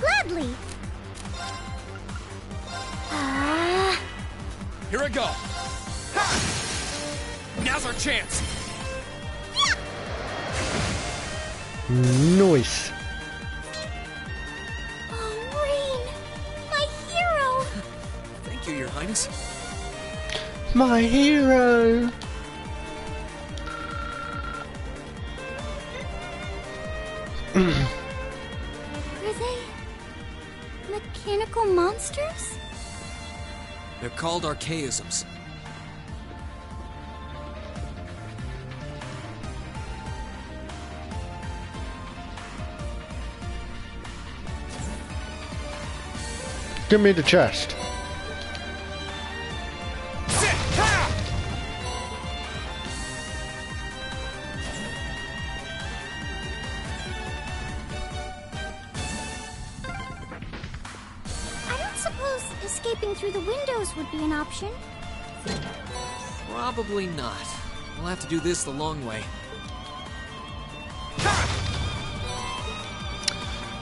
Gladly! Here I go. Now's our chance. Nice. Oh, Rain! My hero! Thank you, Your Highness. My hero. Are they mechanical monsters? They're called archaisms. Give me the chest. I don't suppose escaping through the windows would be an option. Probably not. We'll have to do this the long way.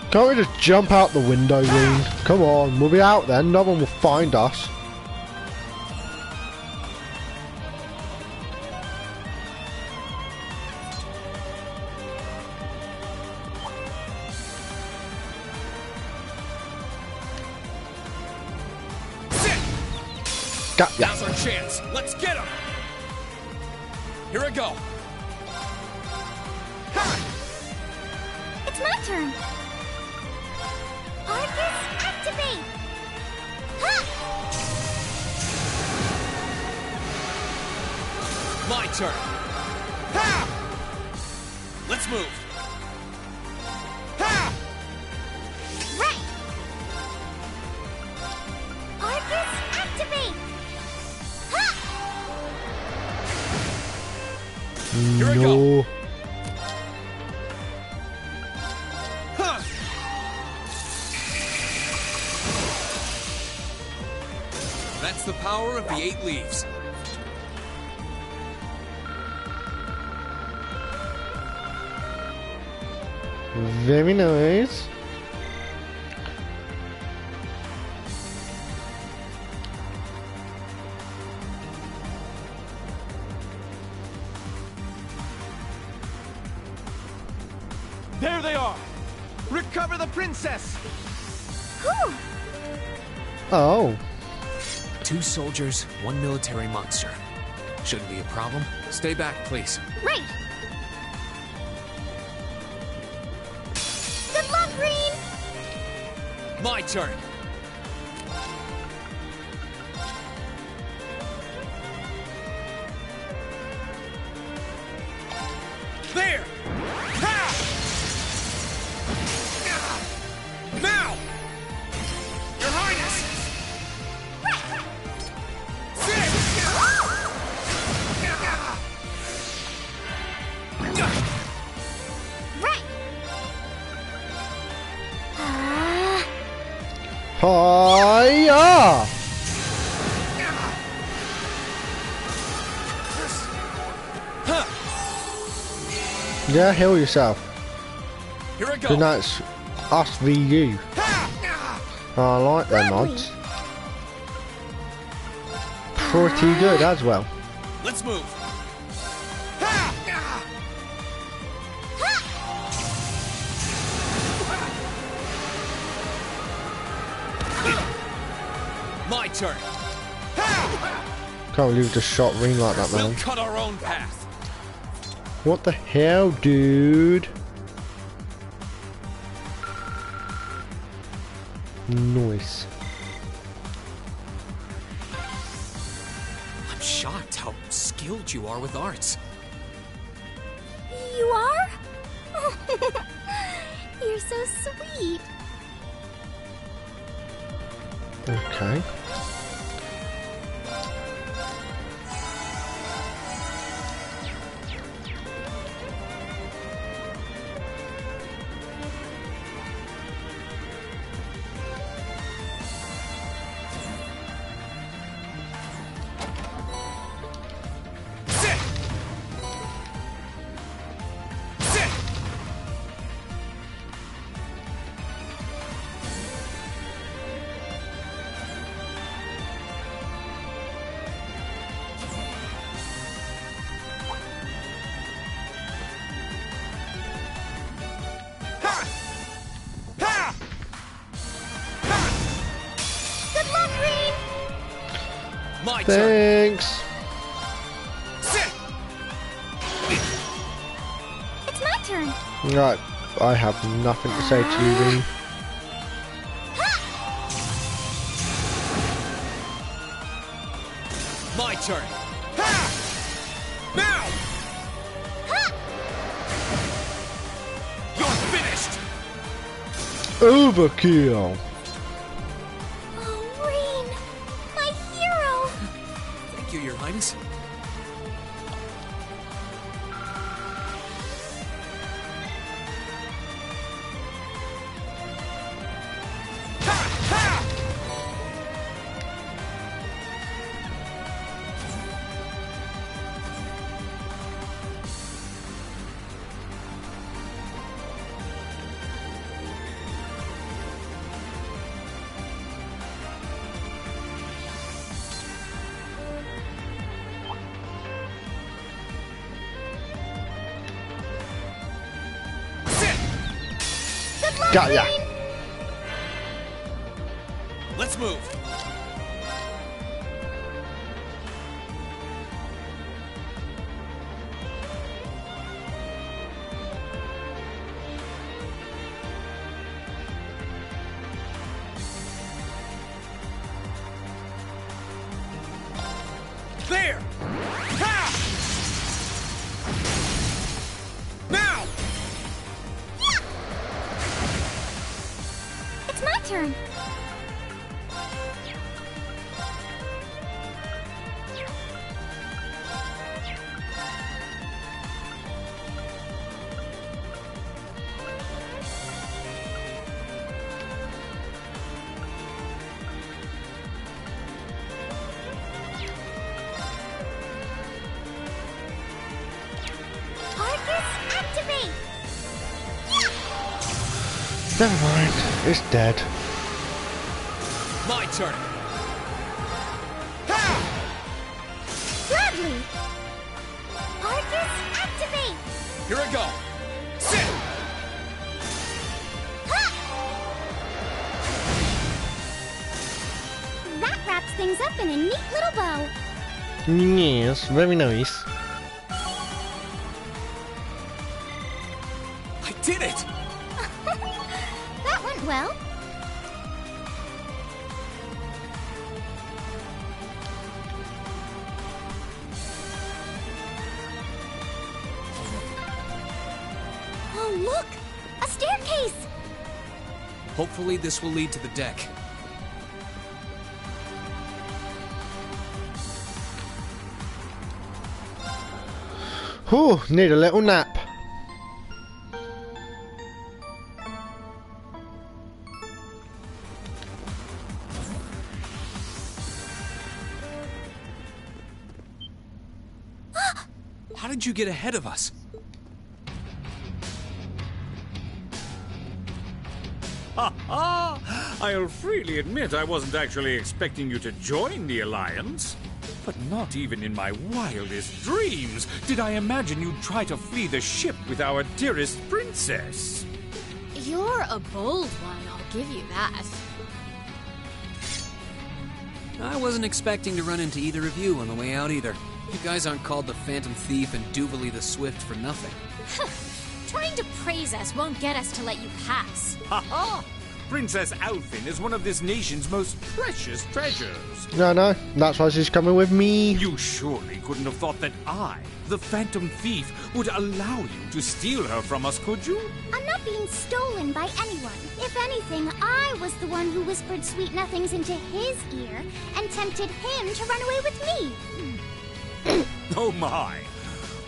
Can't we just jump out the window, Reen? Come on, we'll be out then. No one will find us. Got ya. Now's our chance. Let's get him. Here I go. It's my turn. Arcus, activate! Ha! My turn. Let's move. Right! Arcus, activate! Ha! Here I go. No. That's the power of the 8 leaves. Very nice. There they are! Recover the princess! Whew! Oh. 2 soldiers, 1 military monster. Shouldn't be a problem. Stay back, please. Right! Good luck, Green! My turn. There! Ha! Now! Your Highness! Right! Hiya! Yeah, heal yourself. Here I go. Then that's us v you. I like them odds. Pretty good as well. Let's move. My turn. Can't believe the shot ring like that, We'll man. cut our own path. What the hell, dude? Nice. I'm shocked how skilled you are with arts. You are? You're so sweet. Okay. Sit. Sit. Ha! Ha! Good luck, Reed! My turn. Thanks. Sit. It's my turn. Right, I have nothing to say to you, Reem. My turn. Ha! Now. You're finished. Overkill. Oh, Reed! My hero! Thank you, Your Highness. Got ya. Let's move. There. Ha! Now. It's my turn. Arcus, activate! Never mind, it's dead. My turn. Gladly! Arcus, activate! Here I go. Sit. That wraps things up in a neat little bow. Yes, very nice. I did it. That went well. Oh, look! A staircase! Hopefully this will lead to the deck. Whew, need a little nap. How did you get ahead of us? I'll freely admit I wasn't actually expecting you to join the Alliance. But not even in my wildest dreams did I imagine you'd try to flee the ship with our dearest princess. You're a bold one, I'll give you that. I wasn't expecting to run into either of you on the way out either. You guys aren't called the Phantom Thief and Duvalie the Swift for nothing. Trying to praise us won't get us to let you pass. Ha ha! Princess Alfin is one of this nation's most precious treasures. No, that's why she's coming with me. You surely couldn't have thought that I, the Phantom Thief, would allow you to steal her from us, could you? I'm not being stolen by anyone. If anything, I was the one who whispered sweet nothings into his ear and tempted him to run away with me. Oh my!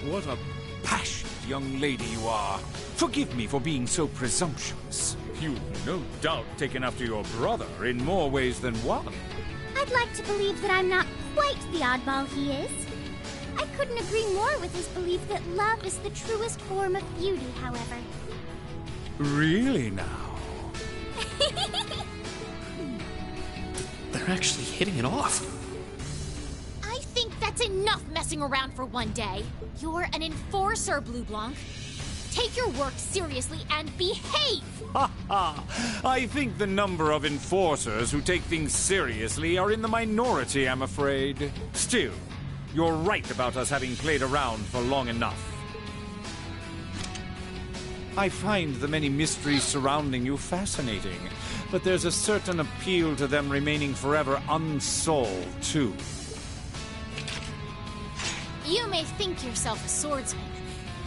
What a passionate young lady you are. Forgive me for being so presumptuous. You've no doubt taken after your brother in more ways than one. I'd like to believe that I'm not quite the oddball he is. I couldn't agree more with his belief that love is the truest form of beauty, however. Really now? They're actually hitting it off. I think that's enough messing around for one day. You're an enforcer, Blue Blanc. Take your work seriously and behave! Ha ha! I think the number of enforcers who take things seriously are in the minority, I'm afraid. Still, you're right about us having played around for long enough. I find the many mysteries surrounding you fascinating, but there's a certain appeal to them remaining forever unsolved, too. You may think yourself a swordsman,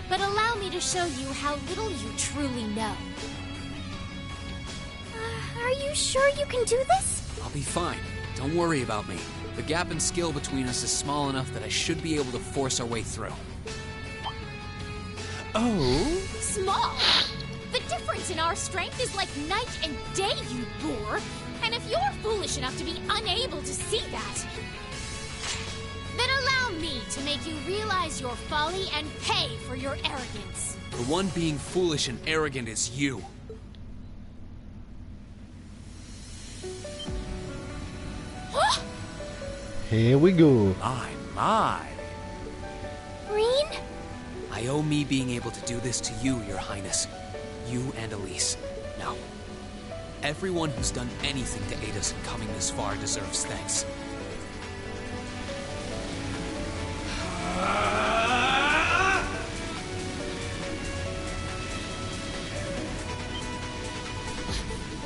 but allow me to show you how little you truly know. Are you sure you can do this? I'll be fine. Don't worry about me. The gap in skill between us is small enough that I should be able to force our way through. Oh? Small? The difference in our strength is like night and day, you boor! And if you're foolish enough to be unable to see that, then allow me to make you realize your folly and pay for your arrogance. The one being foolish and arrogant is you. Here we go. My. Green? I owe me being able to do this to you, Your Highness. You and Elise. Now, everyone who's done anything to aid us in coming this far deserves thanks.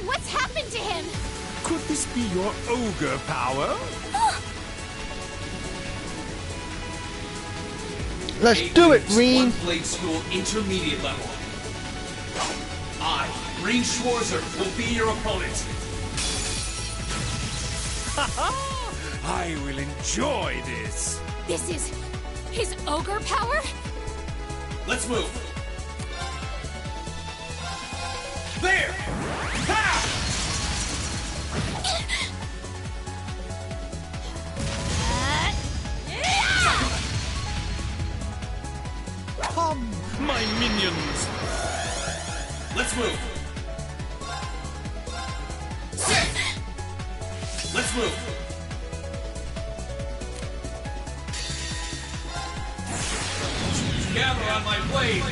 What's happened to him? Could this be your ogre power? Let's do it, Reen. One Blade School Intermediate level. I, Reen Schwarzer, will be your opponent. I will enjoy this. This is his ogre power? Let's move. There! Ha! Come, my minions. Let's move. Let's move. Gather on my blade.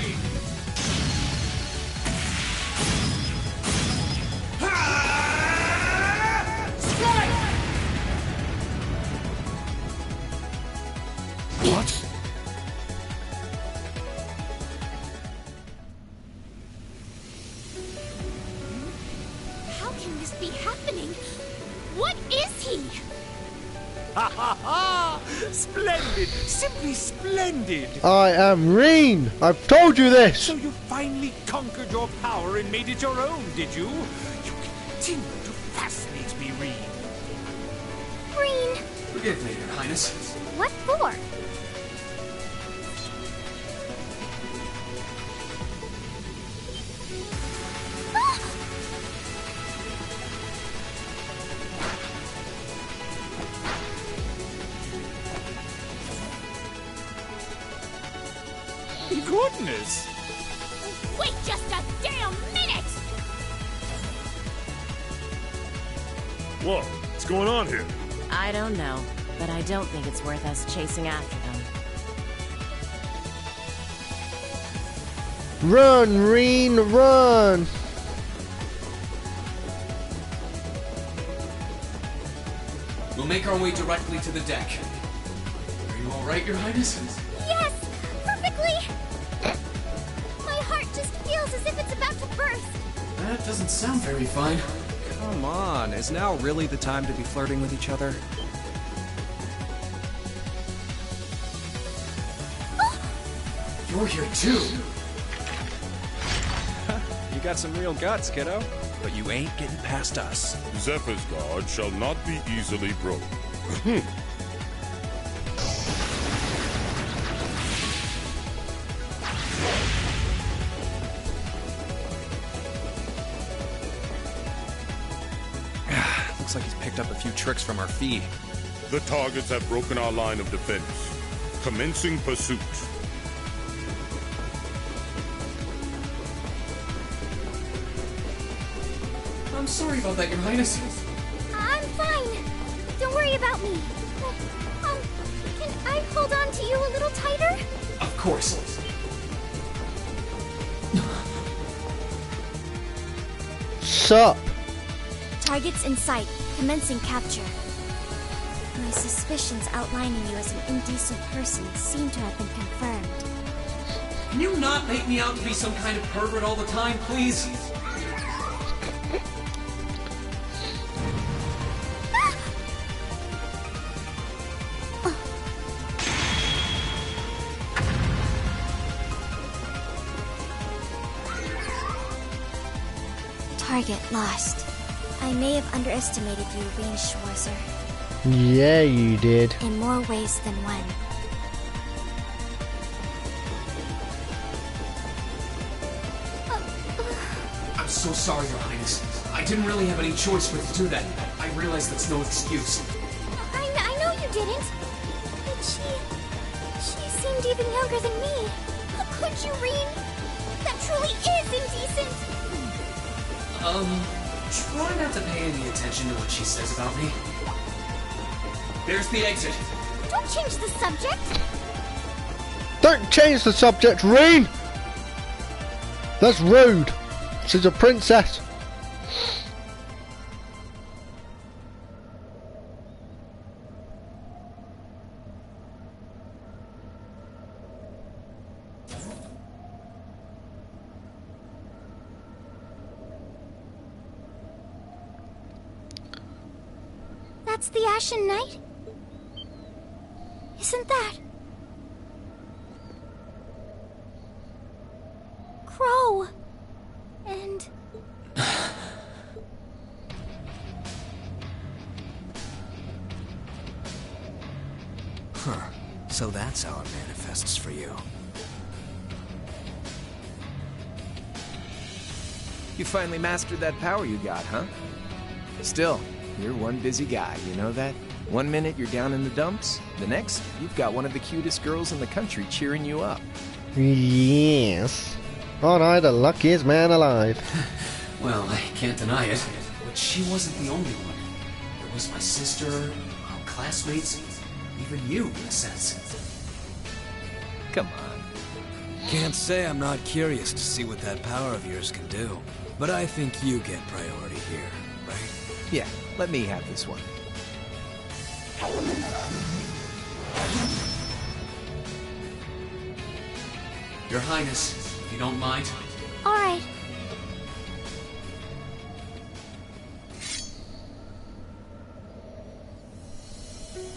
Strike! What? How can this be happening? What is he? Ha ha ha! Splendid! Simply splendid! I am Reen. I've told you this. So you finally conquered your power and made it your own, did you? You continue to fascinate me, Reed. Green? Forgive me, Your Highness. What for? Goodness! Wait just a damn minute! Whoa, what's going on here? I don't know, but I don't think it's worth us chasing after them. Run, Reen, run. We'll make our way directly to the deck. Are you alright, Your Highness? Yes! Perfectly! My heart just feels as if it's about to burst. That doesn't sound very fine. Come on, is now really the time to be flirting with each other? You're here too. You got some real guts, kiddo. But you ain't getting past us. Zephyr's guard shall not be easily broken. Looks like he's picked up a few tricks from our feed. The targets have broken our line of defense. Commencing pursuit. I'm sorry about that, Your Highness. I'm fine. Don't worry about me. Can I hold on to you a little tighter? Of course. Sup? Targets in sight. Commencing capture. My suspicions outlining you as an indecent person seem to have been confirmed. Can you not make me out to be some kind of pervert all the time, please? Target lost. I may have underestimated you, Rean Schwarzer. Yeah, you did. In more ways than one. I'm so sorry, Your Highness. I didn't really have any choice but to do that. I realize that's no excuse. I know you didn't. But she seemed even younger than me. How could you, Rean? That truly is indecent. Try not to pay any attention to what she says about me. There's the exit. Don't change the subject. Don't change the subject, Rean! That's rude. She's a princess. That's the Ashen Knight? Isn't that... Crow? And... Huh. So that's how it manifests for you. You finally mastered that power you got, huh? Still, you're one busy guy, you know that? One minute you're down in the dumps, the next, you've got one of the cutest girls in the country cheering you up. Yes. Aren't I the luckiest man alive? Well, I can't deny it. But she wasn't the only one. There was my sister, our classmates, even you, in a sense. Come on. Can't say I'm not curious to see what that power of yours can do. But I think you get priority here, right? Yeah, let me have this one. Your Highness, if you don't mind. Alright.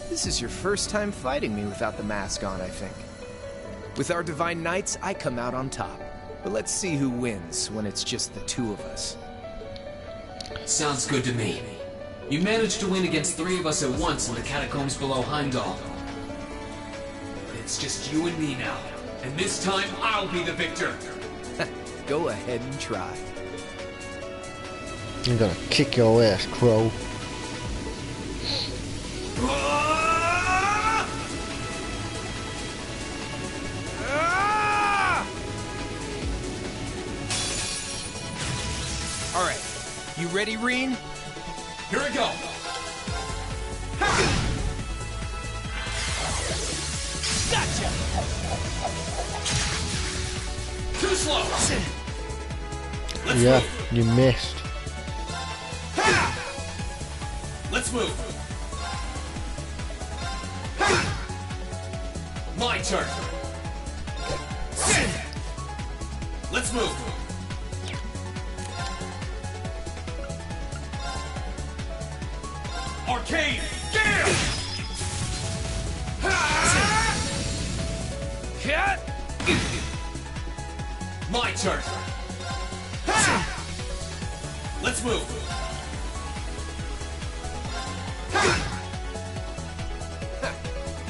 This is your first time fighting me without the mask on, I think. With our Divine Knights, I come out on top. But let's see who wins when it's just the two of us. Sounds good to me. You managed to win against 3 of us at once in the catacombs below Heimdall. It's just you and me now. And this time, I'll be the victor. Go ahead and try. I'm gonna kick your ass, Crow. Alright, you ready, Rean? Here we go. Gotcha! Too slow. Yeah, you missed. Let's move. My turn. Let's move. Arcade Gale! My turn. Let's move.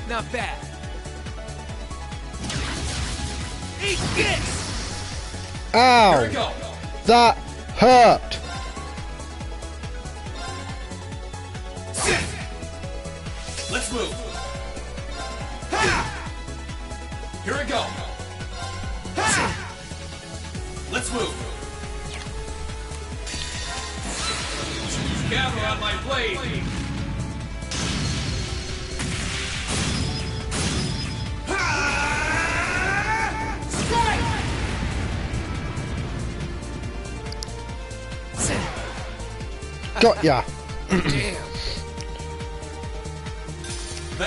Not bad. Eat this! Ow! Here we go. That hurt! Let's move. Here we go. Let's move. Gather on my blade. Got ya!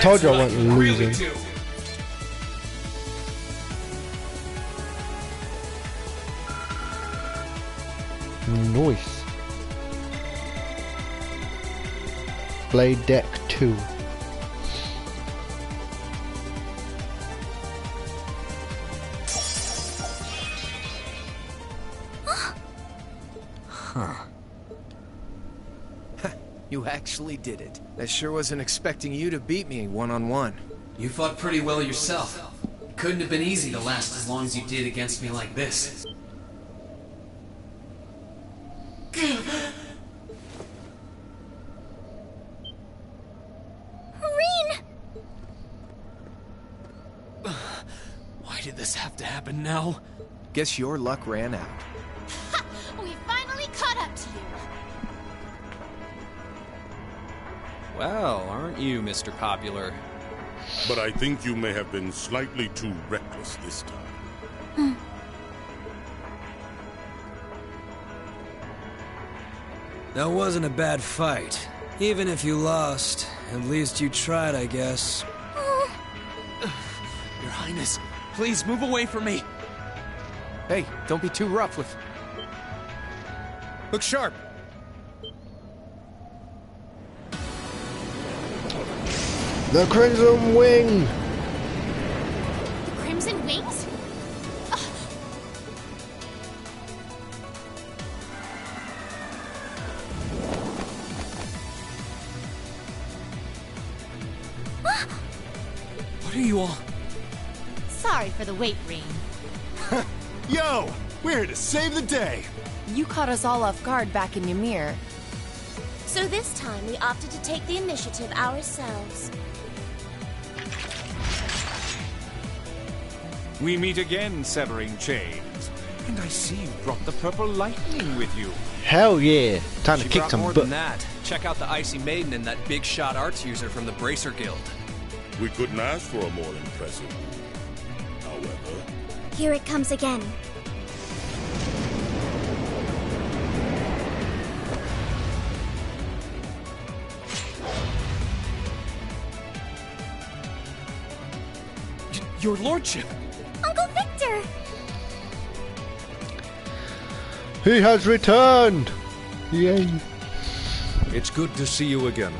Told you I wasn't losing. Nice. Blade deck 2. You actually did it. I sure wasn't expecting you to beat me one-on-one. You fought pretty well yourself. It couldn't have been easy to last as long as you did against me like this. Why did this have to happen now? Guess your luck ran out. We finally caught up to you. Well, aren't you, Mr. Popular? But I think you may have been slightly too reckless this time. That wasn't a bad fight. Even if you lost, at least you tried, I guess. Your Highness, please move away from me. Hey, don't be too rough with... Look sharp! The Crimson Wing! The Crimson Wings? What are you all? Sorry for the wait, Reen. Yo! We're here to save the day! You caught us all off guard back in Ymir. So this time we opted to take the initiative ourselves. We meet again, Severing Chains. And I see you brought the Purple Lightning with you. Hell yeah! Time to She kick brought some more butt. than that. Check out the Icy Maiden and that big shot arts user from the Bracer Guild. We couldn't ask for a more impressive move. However, Here it comes again. Your lordship! Uncle Victor! He has returned! Yay! It's good to see you again,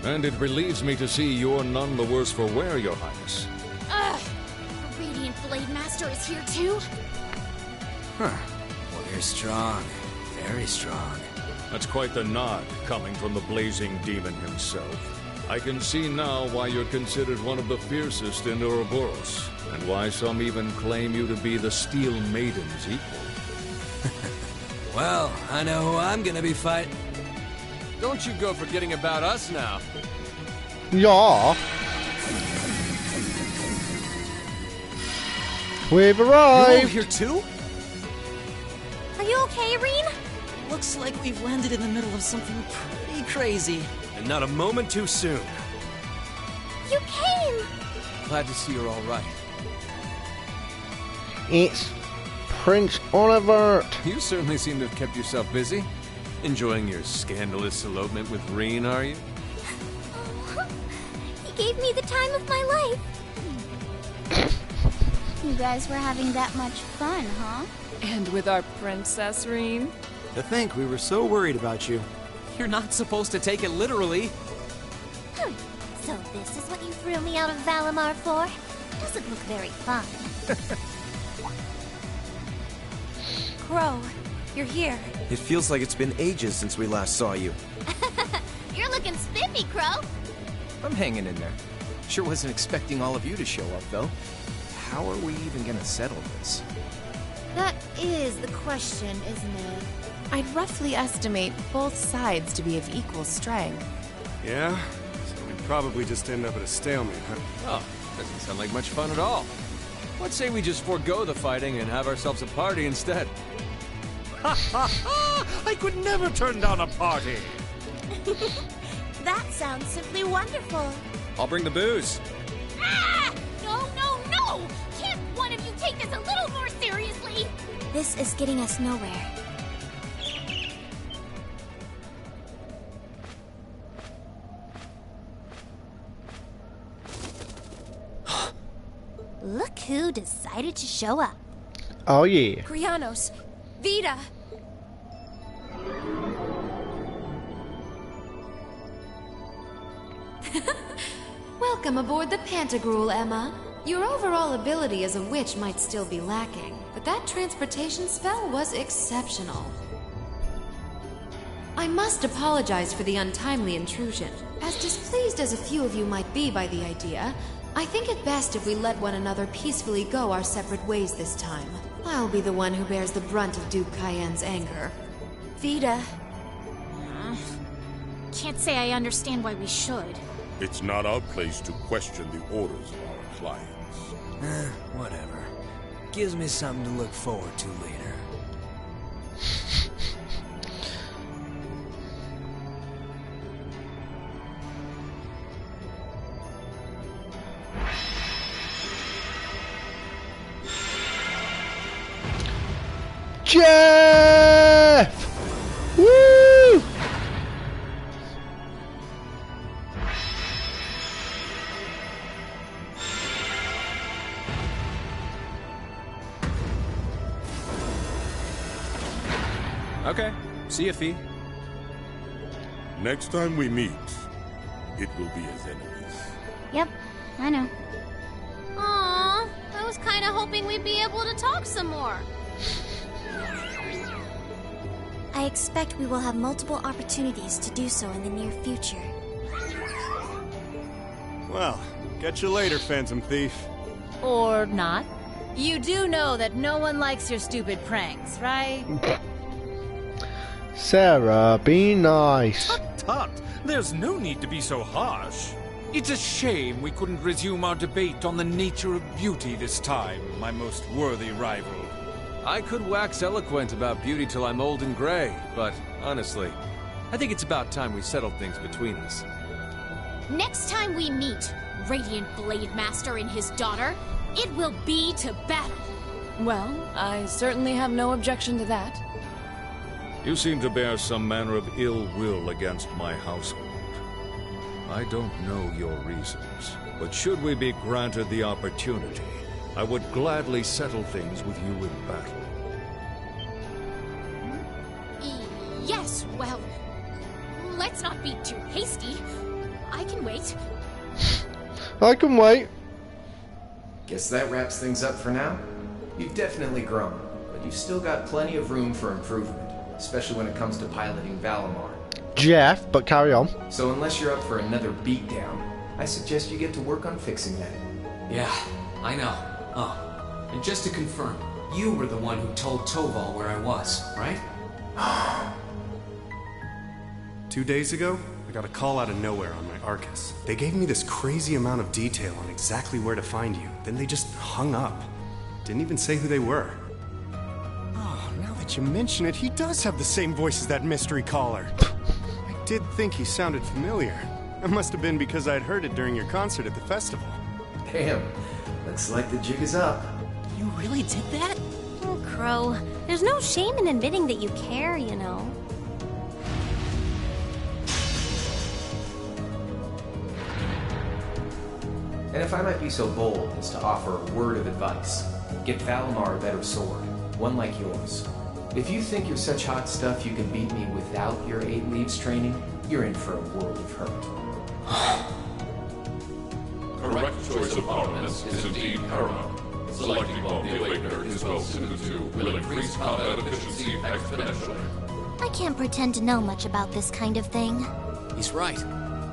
and it relieves me to see you're none the worse for wear, Your Highness. Ugh! The Radiant Blade Master is here too? Huh. Well, you're strong. Very strong. That's quite the nod coming from the blazing demon himself. I can see now why you're considered one of the fiercest in Ouroboros, and why some even claim you to be the Steel Maiden's equal. Well, I know who I'm gonna be fighting. Don't you go forgetting about us now. Yeah! We've You're all arrived! here too? Are you okay, Reen? Looks like we've landed in the middle of something pretty crazy. And not a moment too soon. You came! Glad to see you're all right. It's Prince Olivert! You certainly seem to have kept yourself busy. Enjoying your scandalous elopement with Reen, are you? He gave me the time of my life. You guys were having that much fun, huh? And with our princess, Reen? To think we were so worried about you. You're not supposed to take it literally. So this is what you threw me out of Valimar for? Doesn't look very fun. Crow, you're here. It feels like it's been ages since we last saw you. You're looking spiffy, Crow. I'm hanging in there. Sure wasn't expecting all of you to show up, though. How are we even gonna settle this? That is the question, isn't it? I'd roughly estimate both sides to be of equal strength. Yeah? So we'd probably just end up at a stalemate, huh? Oh, doesn't sound like much fun at all. Let's say we just forego the fighting and have ourselves a party instead. Ha ha ha! I could never turn down a party! That sounds simply wonderful. I'll bring the booze. Ah! No, no, no! Can't one of you take this a little more seriously? This is getting us nowhere. Look who decided to show up. Oh yeah. Krianos, Vita. Welcome aboard the MadHatterGhoul, Emma. Your overall ability as a witch might still be lacking, but that transportation spell was exceptional. I must apologize for the untimely intrusion. As displeased as a few of you might be by the idea, I think it best if we let one another peacefully go our separate ways this time. I'll be the one who bears the brunt of Duke Cayenne's anger. Vita. Can't say I understand why we should. It's not our place to question the orders of our clients. Whatever. Gives me something to look forward to later. Jeff! Woo! Okay. See ya, Fee. Next time we meet, it will be as enemies. Yep, I know. Aww, I was kinda hoping we'd be able to talk some more. I expect we will have multiple opportunities to do so in the near future. Well, catch you later, Phantom Thief. Or not. You do know that no one likes your stupid pranks, right? Sarah, be nice. Tut tut! There's no need to be so harsh. It's a shame we couldn't resume our debate on the nature of beauty this time, my most worthy rival. I could wax eloquent about beauty till I'm old and gray, but honestly, I think it's about time we settled things between us. Next time we meet, Radiant Blade Master and his daughter, it will be to battle. Well, I certainly have no objection to that. You seem to bear some manner of ill will against my household. I don't know your reasons, but should we be granted the opportunity, I would gladly settle things with you in battle. Yes, well, let's not be too hasty. I can wait. I can wait. Guess that wraps things up for now. You've definitely grown, but you've still got plenty of room for improvement, especially when it comes to piloting Valimar. Jeff, but carry on. So unless you're up for another beatdown, I suggest you get to work on fixing that. Yeah, I know. Oh, and just to confirm, you were the one who told Toval where I was, right? 2 days ago, I got a call out of nowhere on my Arcus. They gave me this crazy amount of detail on exactly where to find you. Then they just hung up. Didn't even say who they were. Oh, now that you mention it, he does have the same voice as that mystery caller. I did think he sounded familiar. It must have been because I'd heard it during your concert at the festival. Damn, looks like the jig is up. You really did that? Oh, Crow, there's no shame in admitting that you care, you know. And if I might be so bold as to offer a word of advice, get Valimar a better sword, one like yours. If you think you're such hot stuff you can beat me without your 8 Leaves training, you're in for a world of hurt. Correct choice of armaments is indeed paramount. Selecting both the Awakener is well suited to will increase combat efficiency exponentially. I can't pretend to know much about this kind of thing. He's right.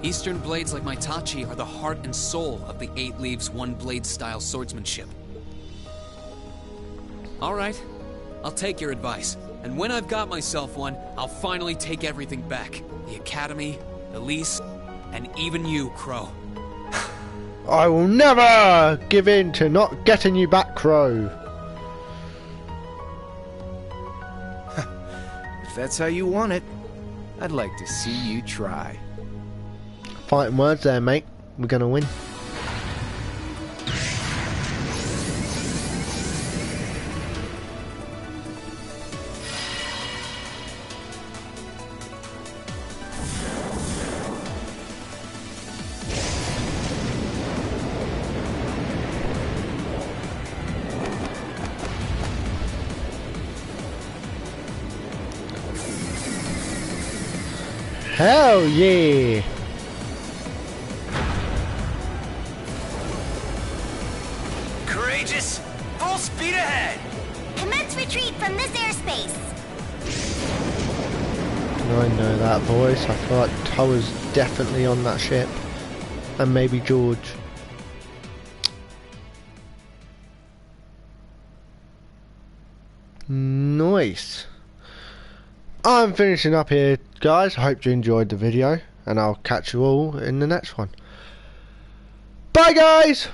Eastern blades like my Tachi are the heart and soul of the 8 Leaves 1 blade style swordsmanship. Alright, I'll take your advice. And when I've got myself one, I'll finally take everything back. The Academy, Elise, and even you, Crow. I will never give in to not getting you back, Crow. If that's how you want it, I'd like to see you try. Fighting words there, mate. We're gonna win. Hell yeah! Courageous, full speed ahead! Commence retreat from this airspace. I know that voice. I feel like Toa's definitely on that ship. And maybe George. Nice. I'm finishing up here, guys. I hope you enjoyed the video, and I'll catch you all in the next one. Bye, guys!